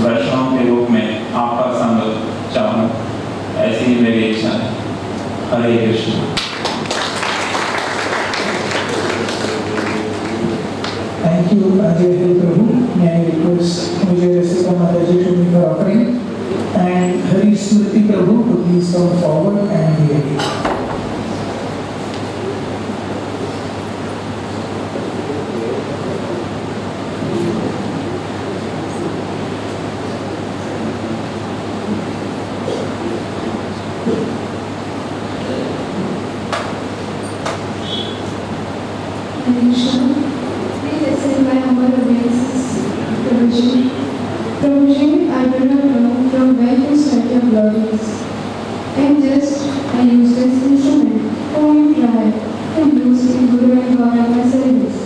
वैष्णव के रूप में आपका संग चाहूँ, ऐसी ही मेरी इच्छा है। हरे Krishna. Thank you, Ajay Prabhu. May I request Vijay Rasika Mataji to make her offering, and Hari Smriti Prabhu to please come forward and be ready. Please accept my humble obeisances, Prabhuji. Prabhuji, I do not know from where to start your glories. I am just a useless instrument whom you try and use in Guru and Gauranga service.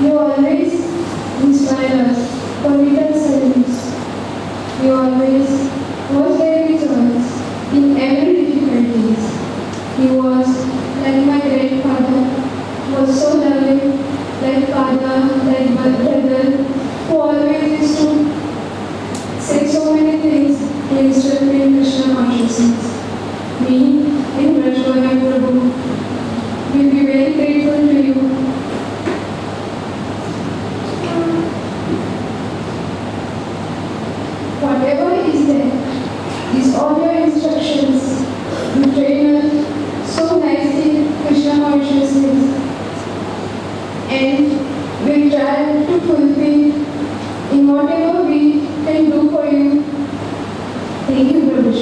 You always inspire us for little service. You always was there with us in every difficulties. He was like my grandfather, was so loving, like father, like brother, who always used to say so many things to instruct me in Krishna consciousness. Me, in Rajguru Prabhu, will be very grateful to you. Whatever is there is all your instructions. You train us so nicely Krishna consciousness, and we try to fulfill in whatever we can do for you. Thank you, Prabhu.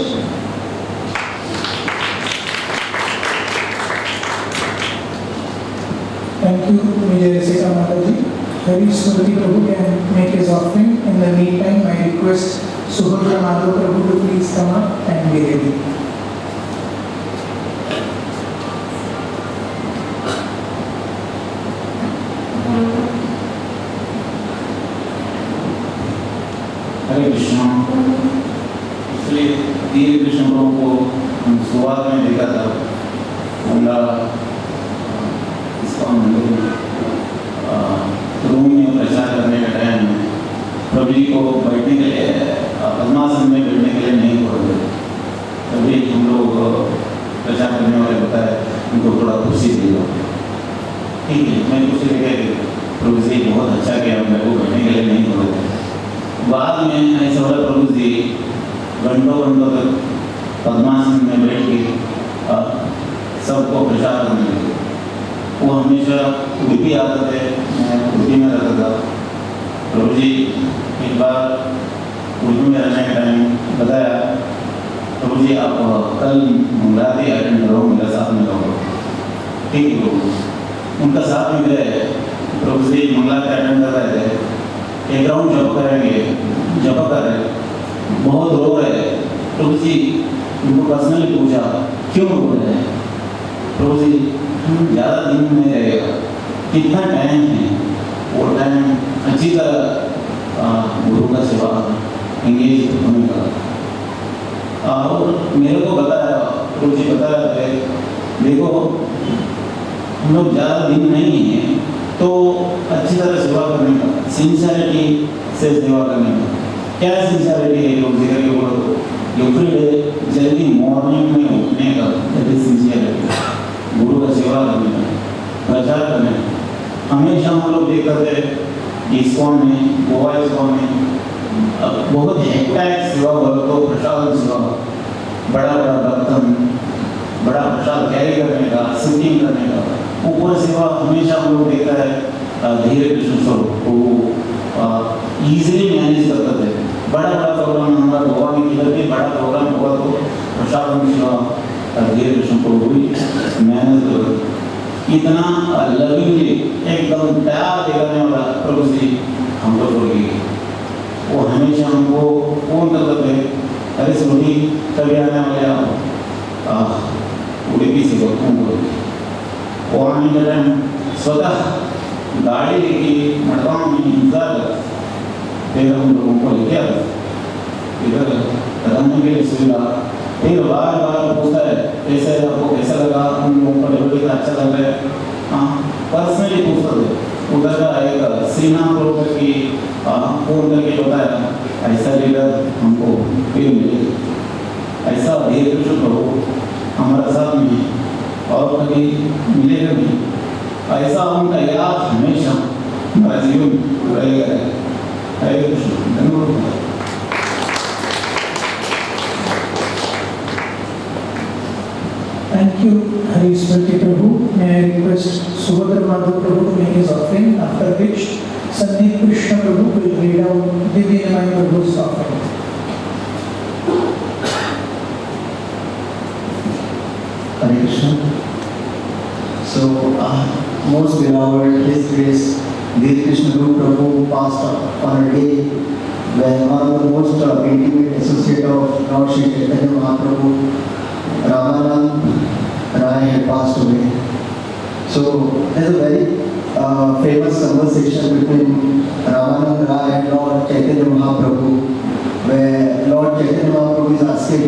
Thank you, Vijay Rasika Mataji. Hari Smriti Prabhu can make his offering. In the meantime, I request Subhadra Madhav Prabhu to please come up and be ready. हरे कृष्णा। इसलिए धीरे कृष्ण प्रभु को हम शुरुआत में देखा था, उनका इसका रूम में प्रचार करने के टाइम में प्रभु जी को बैठने के लिए पद्मासन में बैठने के लिए नहीं बोलते। तभी हम लोग प्रचार करने वाले बताए उनको थोड़ा कुर्सी दे दो। ठीक है, मैं कुर्सी लेके प्रभु जी बहुत अच्छा किया, मेरे को बैठने के लिए नहीं बोलते। बाद में ऐसा बोला प्रभु जी घंटों घंटों तक पद्मासन में बैठ के सबको प्रचार करने लगे। वो हमेशा उड़पी आता थे, मैं उड़पी में रहता था। प्रभु जी एक बार उड़पी में रहने के टाइम बताया, प्रभु जी आप कल मंगलाती अटेंड करो, मेरे साथ में रहो। ठीक है प्रभु, उनका साथ में गए। प्रभु जी मंगलाती अटेंड कर रहे थे, एक राउंड जप करेंगे, जप कर रहे, बहुत रो रहे। प्रभु जी उनको पर्सनली पूछा क्यों रो रहे हैं। प्रभु जी ज़्यादा दिन नहीं रहेगा, कितना टाइम है, वो टाइम अच्छी तरह गुरु का सेवा एंगेज होने का। और मेरे को बताया, प्रभु जी बता रहे थे देखो हम लोग ज़्यादा दिन नहीं हैं तो अच्छी तरह सेवा करने का, सिंसियरिटी से सेवा करने का। क्या सिंसियरिटी है लोग जिक्र के बोलो, एवरी डे जल्दी मॉर्निंग में उठने का, दैट इज सिंसियरिटी। गुरु का सेवा करने का, प्रचार करने का। हमेशा हम लोग देखते थे इस्कॉन में, गोवा इस्कॉन में बहुत हेक्टिक सेवा बोलो तो प्रसाद सेवा, बड़ा बड़ा बर्तन, बड़ा प्रसाद कैरी करने का, सिटिंग करने का, ऊपर सेवा हमेशा हम लोग देखता है धीरे कृष्ण स्वरूप वो ईजिली मैनेज करते थे। बड़ा बड़ा प्रोग्राम हमारा गोवा में किधर भी बड़ा प्रोग्राम हुआ तो प्रसाद धीरे कृष्ण प्रभु भी मेहनत इतना लविंगली एकदम प्यार दिखाने वाला प्रभु जी हमको छोड़ गए। वो हमेशा हमको फोन करते थे, अरे सुनी कभी आने वाले उड़ीपी से हमको वो आने के टाइम स्वतः गाड़ी लेके मडगांव में इंतजार कर, फिर हम लोगों को लेके आए इधर रहने के लिए सुविधा, फिर बार बार पूछता है कैसे आपको कैसा लगा, उन लोगों को डिलीवरी का अच्छा लग रहा है, हाँ पर्सनली पूछते थे। उधर का एक सीना प्रोग्राम की फोन करके बताया ऐसा लीडर हमको फिर मिले, ऐसा धीरे कृष्ण प्रभु हमारे साथ में है और कभी मिलेगा नहीं, ऐसा उनका याद हमेशा हमारा जीवन रहेगा। हरे कृष्ण, धन्यवाद। Thank you, Hari Smriti Prabhu. May I request Subhadra Madhav Prabhu to make his offering, after which Sandeep Krishna Prabhu will read out Divyanamai Prabhu's offering. Hare Krishna. So, most beloved, His Grace, Dhir Krishna Guru Prabhu passed on a day when one of the most intimate associate of Lord Shri Chaitanya Mahaprabhu, Ramanand Rai, had passed away. So there's a very famous conversation between Ramanand Rai and Lord Chaitanya Mahaprabhu, where Lord Chaitanya Mahaprabhu is asking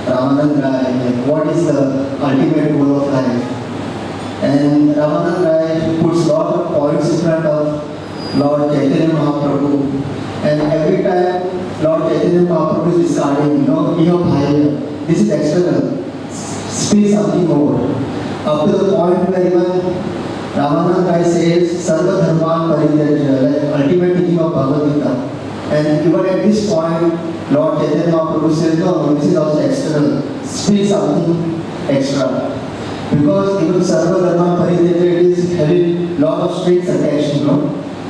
Ramanand Rai, what is the ultimate goal of life? And Ramanand Rai puts a lot of points in front of Lord Chaitanya Mahaprabhu, and every time Lord Chaitanya Mahaprabhu is discarding, this is external, speak something more. Up to the point where even Ramanand Rai says, Sarva Dharman Parityajya, like ultimate teaching of Bhagavad Gita. And even at this point, Lord Chaitanya Mahaprabhu says, no, this is also external, speak something extra. Because even Sarva Dharman Parityajya is having lot of strings attached,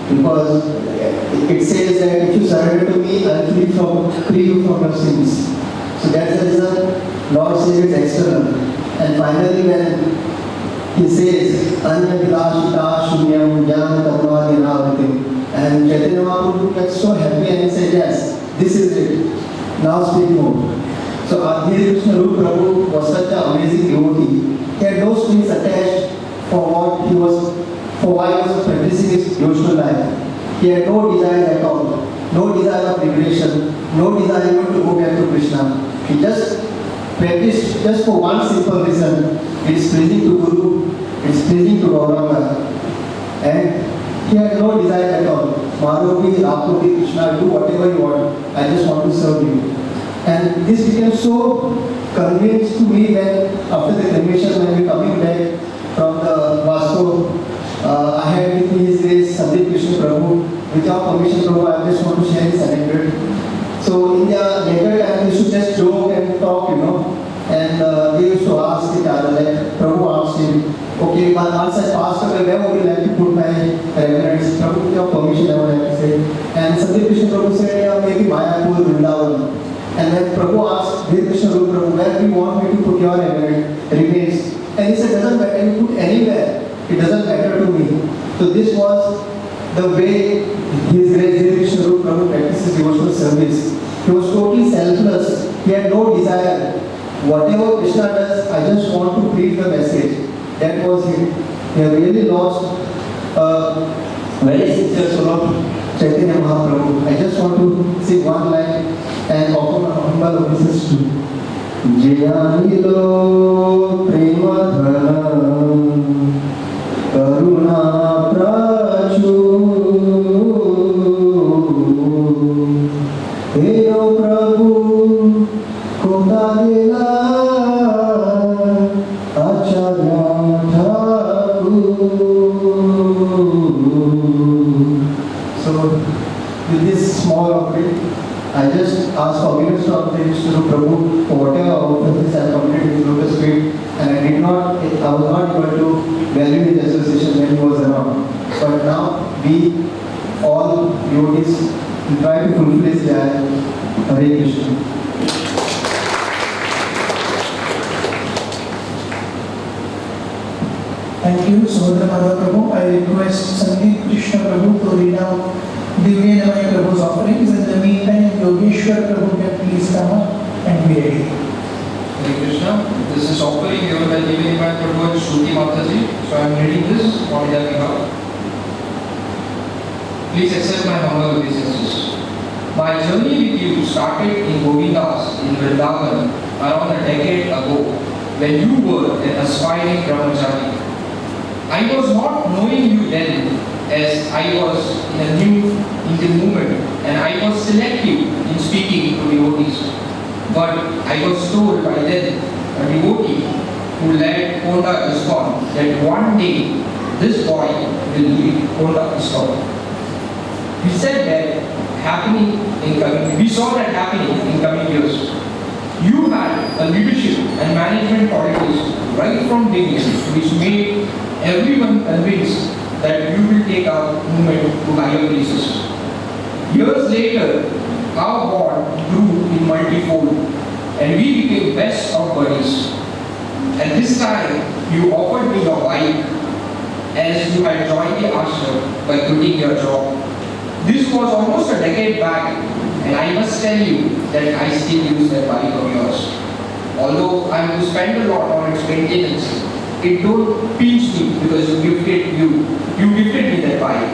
because it says that if you surrender to me, I will free you from your sins. So that's the reason Lord says it's external. And finally when he says, Anya Vilashita Shunyam Jnana Karma Dhyanavriti, and Chaitanya Mahaprabhu gets so happy and he says, yes, this is it. Now speak more. So Dhir Krishna Guru Prabhu was such an amazing devotee. He had no strings attached for why he was practicing his devotional life. He had no desire at all, no desire of liberation, no desire even to go back to Krishna. He just practiced just for one simple reason: it is pleasing to Guru, it is pleasing to Gauranga, and he had no desire at all. Madhavi, Raputi, Krishna, do whatever you want. I just want to serve you. And this became so convinced to me when after the cremation, when we were coming back from the Vasco, I had with me His Grace Sandeep Krishna Prabhu. With your permission, Prabhu, I just want to share this anecdote. So in the later time, we used to just joke and talk, and we used to ask each other, like Prabhu asked him, okay, once I passed away, where would you like to put my remnants? Prabhu, with your permission, I would like to say. And Sandeep Krishna Prabhu said, yeah, maybe Mayapur, Vrindavan. And when Prabhu asked Dhir Krishna Guru Prabhu, where do you want me to put your remains? And he said, doesn't matter, you put anywhere. It doesn't matter to me. So this was the way His Grace Dhir Krishna Guru Prabhu practices devotional service. He was totally selfless. He had no desire. Whatever Krishna does, I just want to preach the message. That was it. He had really lost very sincere soul of Chaitanya Mahaprabhu. I just want to say one line and offer my humble obeisances to Jayanilo Premadhanam Karuna Prachu Heyo Prabhu Kotadela Acharya Thakur. So with this small offering, I just ask forgiveness of the Vishnu Prabhu for whatever offenses I committed in Lotus feet, and I was not able to value his association when he was around. But now we all devotees try to fulfill his desire Thank you, Sodra Madhav Prabhu. I request Sandeep Krishna Prabhu to read out Divya Namai Prabhu's offerings. In the meantime, Yogeshwar Prabhu can please come up and be ready. Hare Krishna. This is offering given by Divya Namai Prabhu and Shruti Mataji. So I am reading this on their behalf. Please accept my humble obeisances. My journey with you started in Govindas in Vrindavan around a decade ago when you were an aspiring brahmachari. I was not knowing you then as I was in the movement and I was selective in speaking to devotees. But I was told by then a devotee who led Konda ISKCON that one day this boy will lead Konda ISKCON. We saw that happening in coming years. You had a leadership and management qualities right from beginning which made everyone convinced that you will take our movement to higher places. Years later, our bond grew in multifold and we became best of buddies. At this time, you offered me your bike as you had joined the ashram by quitting your job. This was almost a decade back and I must tell you that I still use that bike of yours. Although I have to spend a lot on its maintenance, it don't pinch me because you gifted me that bike.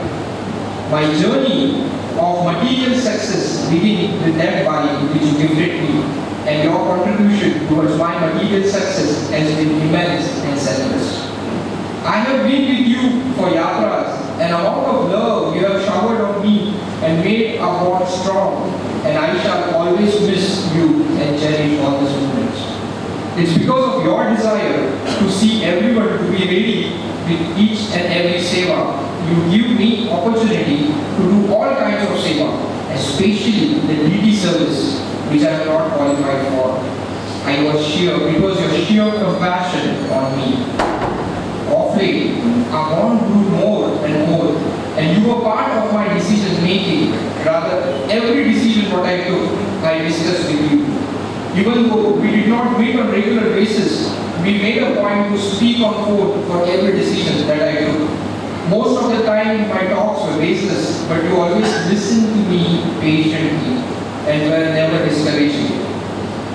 My journey of material success began with that bike which you gifted me, and your contribution towards my material success has been immense and selfless. I have been with you for yatras, an amount of love you have showered on me and made our bond strong, and I shall always miss you and cherish all these moments. It's because of your desire to see everyone to be ready with each and every seva. You give me opportunity to do all kinds of seva, especially the needy service, which I am not qualified for. It was your sheer compassion on me. Of late, our bond grew more and more, and you were part of my decision making. Rather, every decision what I took, I discussed with you. Even though we did not meet on regular basis, we made a point to speak on phone for every decision that I took. Most of the time, my talks were baseless, but you always listened to me patiently and were never discouraging.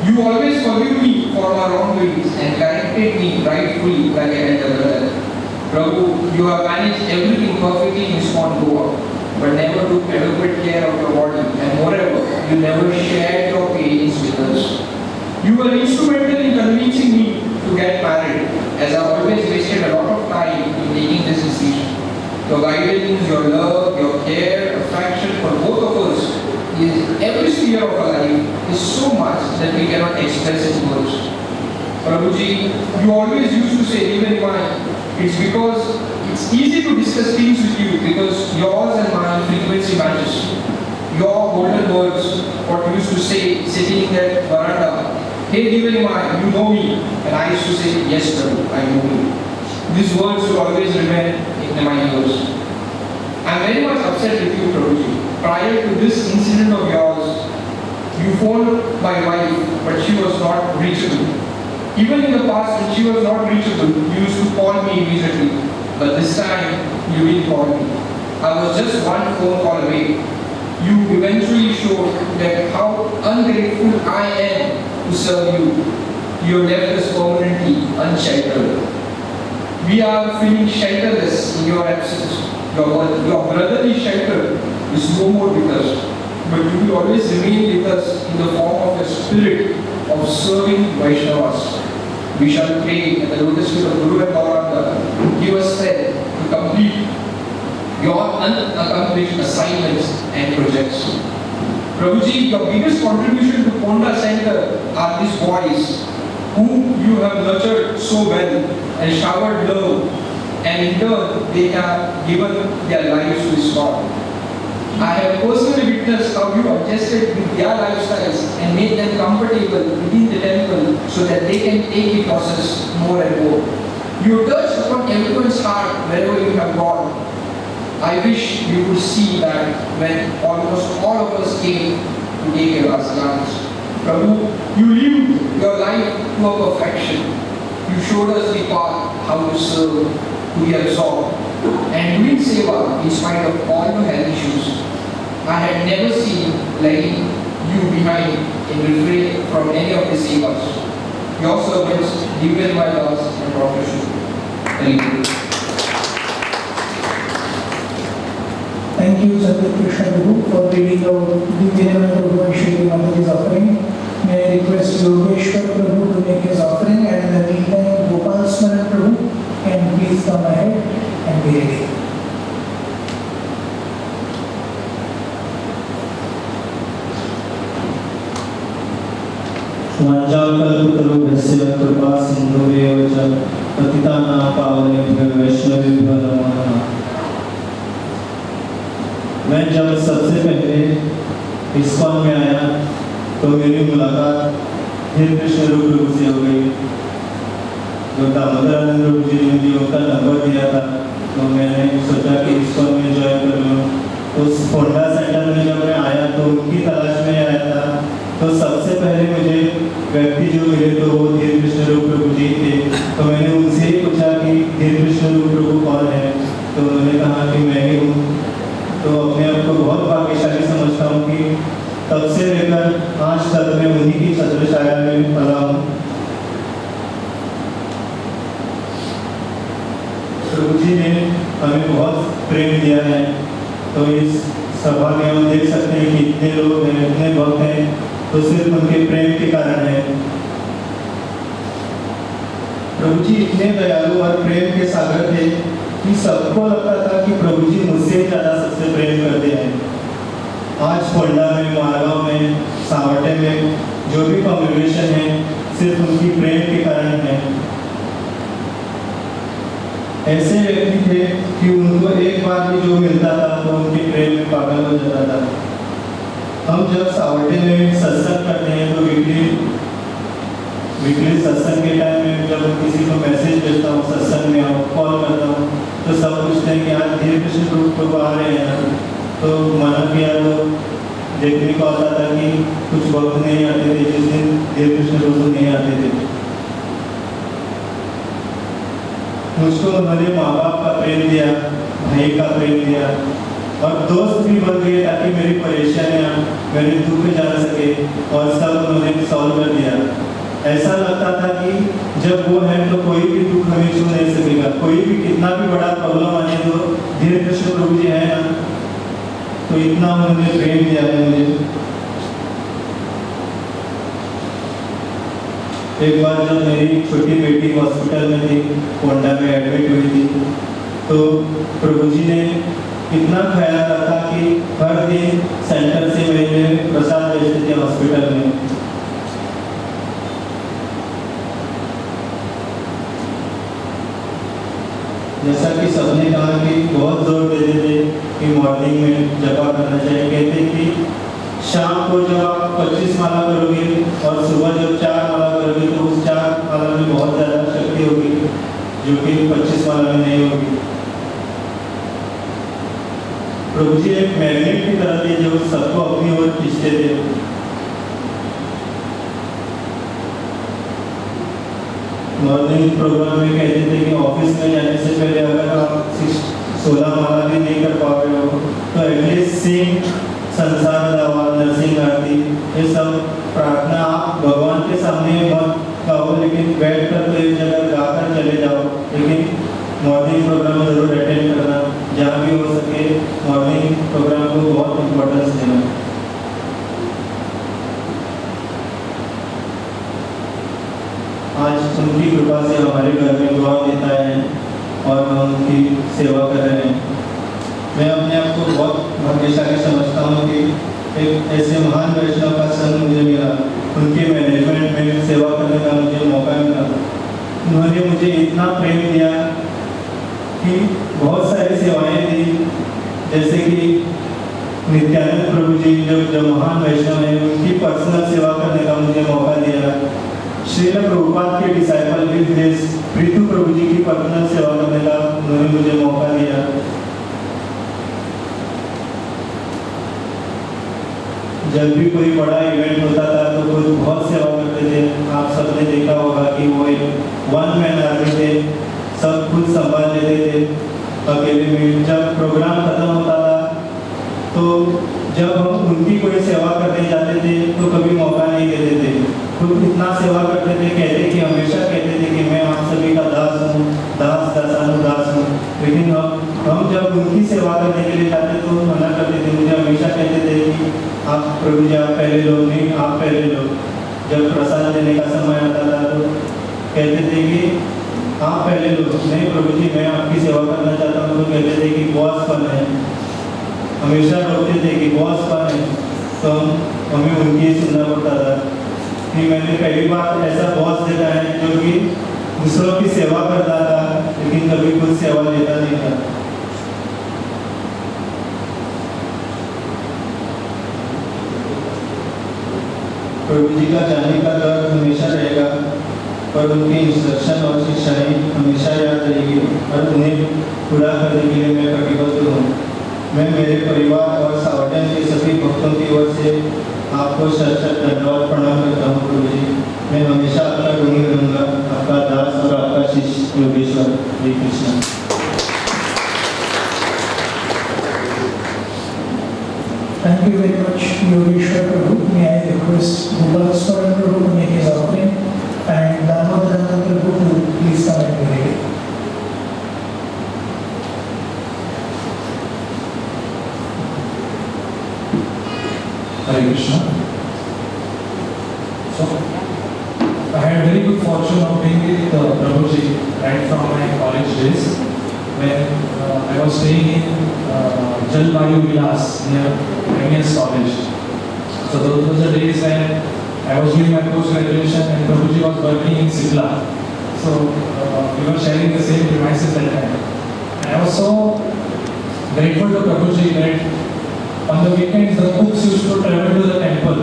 You always forgive me for my wrongdoings and corrected me rightfully like an elder brother. Prabhu, you have managed everything perfectly in ISKCON Goa, but never took adequate care of your body, and moreover, you never shared your pains with us. You were instrumental in convincing me to get married, as I always wasted a lot of time in taking this decision. Your guidance, your love, your care, affection for both of us is every sphere of our life is so much that we cannot express in words. Prabhuji, you always used to say, even mine, it's because it's easy to discuss things with you because yours and mine frequency matches. Your golden words, what you used to say sitting in that veranda, hey Divanima, you know me, and I used to say, yes Prabhu, I know you. These words will always remain in my ears. I am very much upset with you, Prabhuji. Prior to this incident of yours, you phoned my wife, but she was not reachable. Even in the past, when she was not reachable, you used to call me immediately. But this time, you didn't call me. I was just one phone call away. You eventually showed that how ungrateful I am to serve you. You have left us permanently unsheltered. We are feeling shelterless in your absence. Your brotherly shelter is no more with us, but you will always remain with us in the form of a spirit of serving Vaishnavas. We shall pray at the lotus feet of Guru and Gauranga. Give us strength to complete your unaccomplished assignments and projects. Prabhuji, your biggest contribution to Konda Center are these boys whom you have nurtured so well and showered love, and in turn they have given their lives to ISKCON. I have personally witnessed how you adjusted with their lifestyles and made them comfortable within the temple so that they can take the process more and more. You touched upon everyone's heart wherever you have gone. I wish you could see that when almost all of us came to take your asanas. Prabhu, you lived your life to a perfection. You showed us the path how to serve. who you have saw, and doing seva in spite of all your health issues. I had never seen lagging you behind in refrain from any of the sevas. Your servants, Divya Das and Dr. Shu. Thank you. Thank you, Satya Krishna Prabhu, for reading out the Vinamata Shri Mataji's offering. May I request Yogeshwar Prabhu to make his offering, and in the meantime, Gopal Smaran Prabhu can please come ahead and be ready. वाञ्छाकल्पतरुभ्यश्च कृपा सिन्धुभ्येव च पतितानां पावनेभ्यो वैष्णवेभ्यो नमो नमः। मैं जब सबसे पहले इस्कॉन में आया तो मेरी मुलाकात धीर कृष्ण रूप प्रभु से हो गई। जो दामोदरानंद प्रभु जी ने मुझे उनका नंबर दिया था, तो मैंने सोचा कि इस्कॉन में ज्वाइन कर लूँ। उस होंडा सेंटर में जब मैं आया तो उनकी तलाश में आया था, तो सबसे पहले मुझे व्यक्ति जो मिले तो वो धीर कृष्ण रूप प्रभु जी थे। तो मैंने उनसे ही पूछा कि धीर कृष्ण रूप प्रभु कौन है, तो उन्होंने कहा कि मैं ही हूँ। तो अपने आप को बहुत भाग्यशाली समझता हूँ कि तब से लेकर आज तक मैं उन्हीं की छत्रछाया में पला हूँ। प्रभु जी ने हमें बहुत प्रेम दिया है, तो इस सभा में हम देख सकते हैं कि इतने लोग हैं, इतने भक्त हैं, तो सिर्फ उनके प्रेम के कारण है। प्रभु जी इतने दयालु और प्रेम के सागर थे कि सबको लगता था कि प्रभु जी मुझसे ज़्यादा सबसे प्रेम करते हैं। आज होंडा में, मारगांव में, सावटे में जो भी कॉन्ग्रेगेशन है, सिर्फ उनकी प्रेम के कारण है। ऐसे व्यक्ति थे कि उनको एक बार भी जो मिलता था तो उनके प्रेम में पागल हो जाता था। हम जब सावटे में सत्संग करते हैं तो वीकली सत्संग के टाइम में जब किसी को मैसेज भेजता हूँ सत्संग में आओ, कॉल करता हूँ, तो सब पूछते हैं कि आज धीर कृष्ण रूप प्रभु आ रहे हैं। तो मना किया तो देखने को आता था कि कुछ भक्त नहीं आते थे, जिस दिन धीर कृष्ण प्रभु नहीं आते थे। मुझको उन्होंने माँ बाप का प्रेम दिया, भाई का प्रेम दिया, और दोस्त भी बन गए ताकि मेरी परेशानियाँ, मेरे दुख जान सके, और सब उन्होंने सॉल्व कर दिया। ऐसा लगता था कि जब वो है तो कोई भी दुख हमें छू नहीं सकेगा, कोई भी कितना भी बड़ा प्रॉब्लम आने दो, धीर कृष्ण प्रभु जी है ना, तो इतना उन्होंने प्रेम दिया है मुझे। एक बार जब मेरी छोटी बेटी हॉस्पिटल में थी, होंडा में एडमिट हुई थी, तो प्रभु जी ने इतना ख्याल रखा कि हर दिन सेंटर से मेरे प्रसाद भेजते थे हॉस्पिटल में। जैसा कि सबने कहा कि बहुत जोर देते थे कि मॉर्निंग में जपा करना चाहिए। कहते कि शाम को जब आप 25 माला करोगे और सुबह जब 4 माला करोगे तो उस 4 माला में बहुत ज़्यादा शक्ति होगी, जो कि 25 माला में नहीं होगी। प्रभु जी एक मैग्नेट की तरह थे जो सबको अपनी ओर खींचते थे। मॉर्निंग प्रोग्राम में कहते थे कि ऑफिस में जाने से पहले अगर आप 16 माला भी नहीं कर पा रहे हो तो एटलीस्ट सिंह, संसार दावा, नरसिंह आरती, ये सब प्रार्थना आप भगवान के सामने मत गाओ, लेकिन बैठ कर तो एक जगह गाकर चले जाओ, लेकिन मॉर्निंग प्रोग्राम जरूर अटेंड करना, जहाँ भी हो सके मॉर्निंग प्रोग्राम को बहुत इम्पोर्टेंस देना। आज उनकी कृपा से हमारे घर में दुआ देता है और हम उनकी सेवा कर रहे हैं। मैं अपने आप को बहुत भाग्यशाली समझता हूँ कि एक ऐसे महान वैष्णव का संग मुझे मिला, उनके मैनेजमेंट में सेवा करने का मुझे मौका मिला। उन्होंने मुझे इतना प्रेम दिया कि बहुत सारी सेवाएं दी, जैसे कि नित्यानंद प्रभु जी जो महान वैष्णव है, उनकी पर्सनल सेवा करने का मुझे मौका दिया। श्रील प्रभुपाद के डिसाइपल प्रीतु प्रभु जी की पर्सनल सेवा करने का उन्होंने मुझे मौका दिया। जब भी कोई बड़ा इवेंट होता था तो वो बहुत सेवा करते थे। आप सबने देखा होगा कि वो एक वन मैन आर्मी थे, सब कुछ संभाल लेते थे अकेले में। जब प्रोग्राम खत्म होता था तो जब हम उनकी कोई सेवा करने जाते थे तो कभी मौका नहीं देते थे। खुद इतना सेवा करते थे, कहते कि हमेशा कहते थे कि मैं आप सभी का दास हूँ, दास हूँ। लेकिन हम जब उनकी सेवा करने के लिए जाते तो मना करते थे। मुझे हमेशा कहते थे कि आप प्रभु जी आप पहले लो, नहीं आप पहले लो। जब प्रसाद देने का समय आता था तो कहते थे कि आप पहले लो, नहीं प्रभु जी मैं आपकी सेवा करना चाहता हूँ। तो कहते थे कि बॉस कौन है, हमेशा रोकते थे कि बॉस कौन है। तो हमें उनकी ही सुनना पड़ता था। कि मैंने पहली बार ऐसा बॉस देखा है जो कि दूसरों की सेवा करता था लेकिन कभी खुद सेवा लेता नहीं था। प्रभु जी का जाने का दर्द हमेशा रहेगा, पर उनके इंस्ट्रक्शन और शिक्षाएं हमेशा याद रहेगी और उन्हें पूरा करने के लिए मैं कटिबद्ध हूँ। मैं मेरे परिवार और सावधान के सभी भक्तों की ओर से आपको शत धन्यवाद प्रणाम करता हूँ प्रभु जी। मैं हमेशा आपका ऋणी रहूँगा, आपका दास और आपका शिष्य योगेश्वर। हरे Krishna. Thank you very much, Yogeshwar Prabhu. May I request Gopaleswaran Prabhu to make his offering and Damodaran Prabhu to please come and be ready. Hare Krishna. So, I had very good fortune of being with Prabhuji right from my college days when I was staying in Jalvayu Vilas near MES College. So those were the days when I was doing my post-graduation and Prabhuji was working in Sibla. So we were sharing the same premises that time. And I was so grateful to Prabhuji that on the weekends the cooks used to travel to the temple.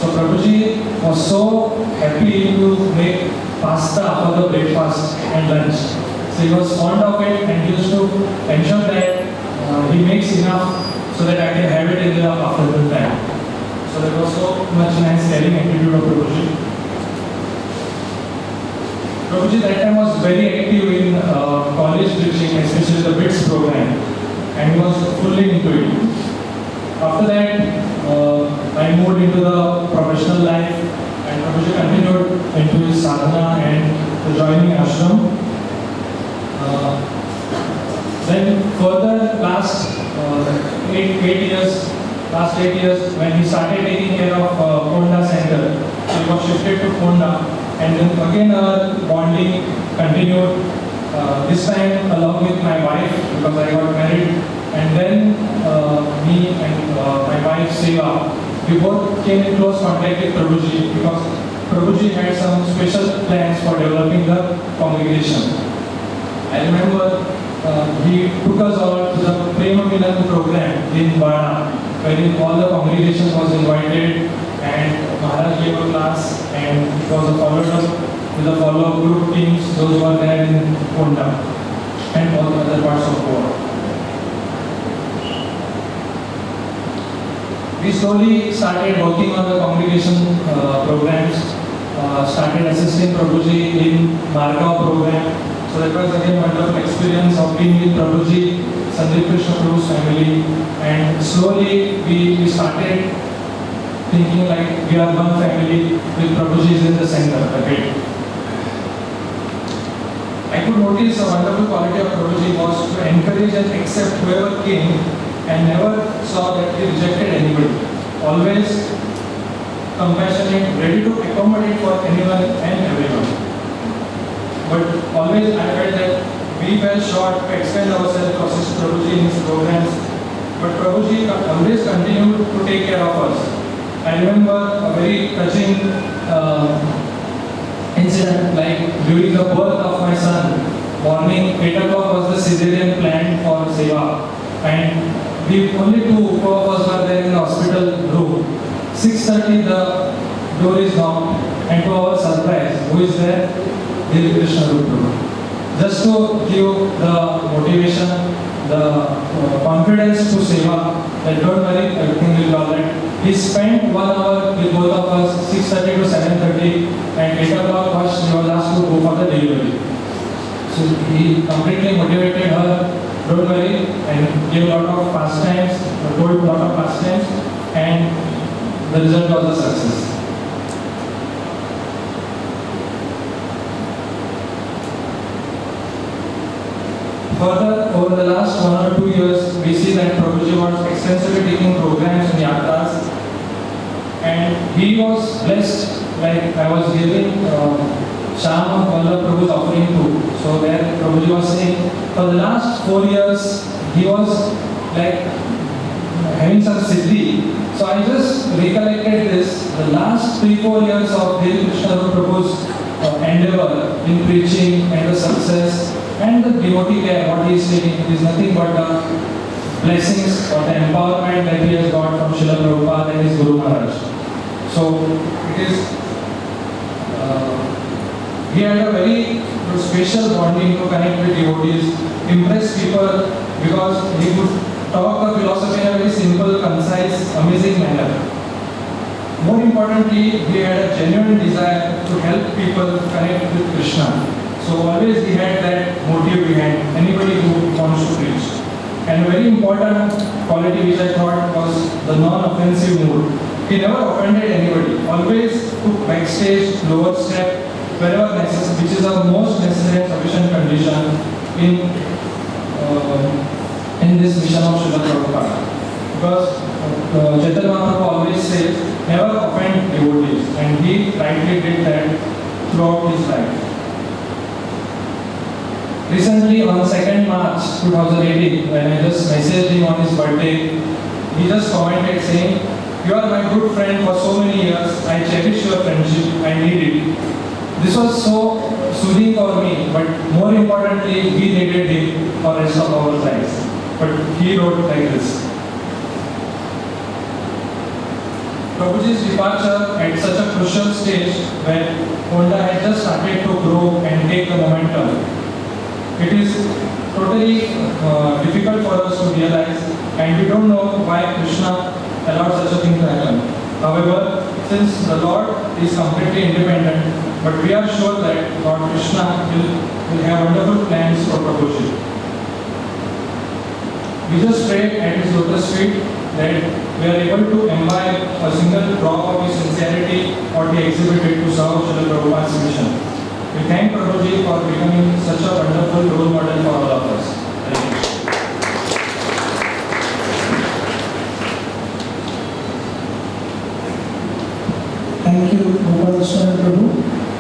So Prabhuji was so happy to make pasta for the breakfast and lunch. So he was fond of it and he used to ensure that he makes enough so that I can have it in the afternoon time. So there was so much nice caring attitude of Prabhuji. Prabhuji that time was very active in college preaching, especially the BITS program, and he was fully into it. After that, I moved into the professional life and Prabhuji continued into his sadhana and the joining ashram. Then further last 8 years when he started taking care of Ponda Center, so he was shifted to Ponda and then again our bonding continued, this time along with my wife because I got married, and then me and my wife Seva, we both came in close contact with Prabhuji because Prabhuji had some special plans for developing the congregation. I remember he took us all to the Prema Milan program in Bana, wherein all the congregation was invited and Maharaj gave a class and it was followed up with the follow-up group teams, those who were there in Ponda and all the other parts of Goa. We slowly started working on the congregation programs, started assisting Prabhuji in Margaon program. So that was again a wonderful experience of being with Prabhuji, Sandeep Krishna Prabhu's family, and slowly we started thinking like we are one family with Prabhuji is in the center again. I could notice a wonderful quality of Prabhuji was to encourage and accept whoever came and never saw that he rejected anybody. Always compassionate, ready to accommodate for anyone and everyone. But always I felt that we fell short to extend ourselves to assist Prabhuji in his programs. But Prabhuji always continued to take care of us. I remember a very touching incident like during the birth of my son. Morning 8 o'clock was the cesarean planned for Seva. And we only two of us were there in the hospital room. 6:30 the door is knocked and to our surprise, who is there? Hare Krishna Prabhu. Just to give the motivation, the confidence to Seva, that don't worry, everything will be alright. He spent 1 hour with both of us, 6:30 to 7:30, and 8 o'clock was he was asked to go for the delivery. he completely motivated her, don't worry, and gave a lot of pastimes, told a lot of pastimes, and the result was a success. Further, over the last 1 or 2 years, we see that Prabhuji was extensively taking programs in yatras, and he was blessed, like I was hearing Shama Vallabh Prabhu's offering too. So there Prabhuji was saying, for the last 4 years, he was like having some siddhi. So I just recollected this, the last 3-4 years of Hare Krishna Prabhu's endeavor in preaching and the success and the devotee care, what he is taking, it is nothing but the blessings or the empowerment that he has got from Srila Prabhupada and his Guru Maharaj. So it is, he had a very special bonding to connect with devotees, impress people because he could talk the philosophy in a very simple, concise, amazing manner. More importantly, he had a genuine desire to help people connect with Krishna. So always he had that motive behind anybody who wants to preach. And a very important quality which I thought was the non-offensive mood. He never offended anybody. Always took backstage, lower step, wherever necessary, which is the most necessary and sufficient condition in this mission of Srila Prabhupada. Because Chaitanya Mahaprabhu always says, never offend devotees, and he rightly did that throughout his life. Recently, on 2nd March 2018, when I just messaged him on his birthday, he just commented saying, "You are my good friend for so many years. I cherish your friendship. I need it." This was so soothing for me, but more importantly, we needed him for the rest of our lives. But he wrote like this. Prabhuji's departure at such a crucial stage when Honda had just started to grow and take the momentum. It is totally difficult for us to realize, and we don't know why Krishna allowed such a thing to happen. However, since the Lord is completely independent, but we are sure that Lord Krishna will have wonderful plans for Prabhuji. We just pray at his lotus feet that we are able to imbibe a single drop of his sincerity what he exhibited to serve Srila Prabhupada's mission. We thank Prabhuji for becoming such a wonderful role model for all of us. Thank you. Thank you, Gopal Swami Prabhu.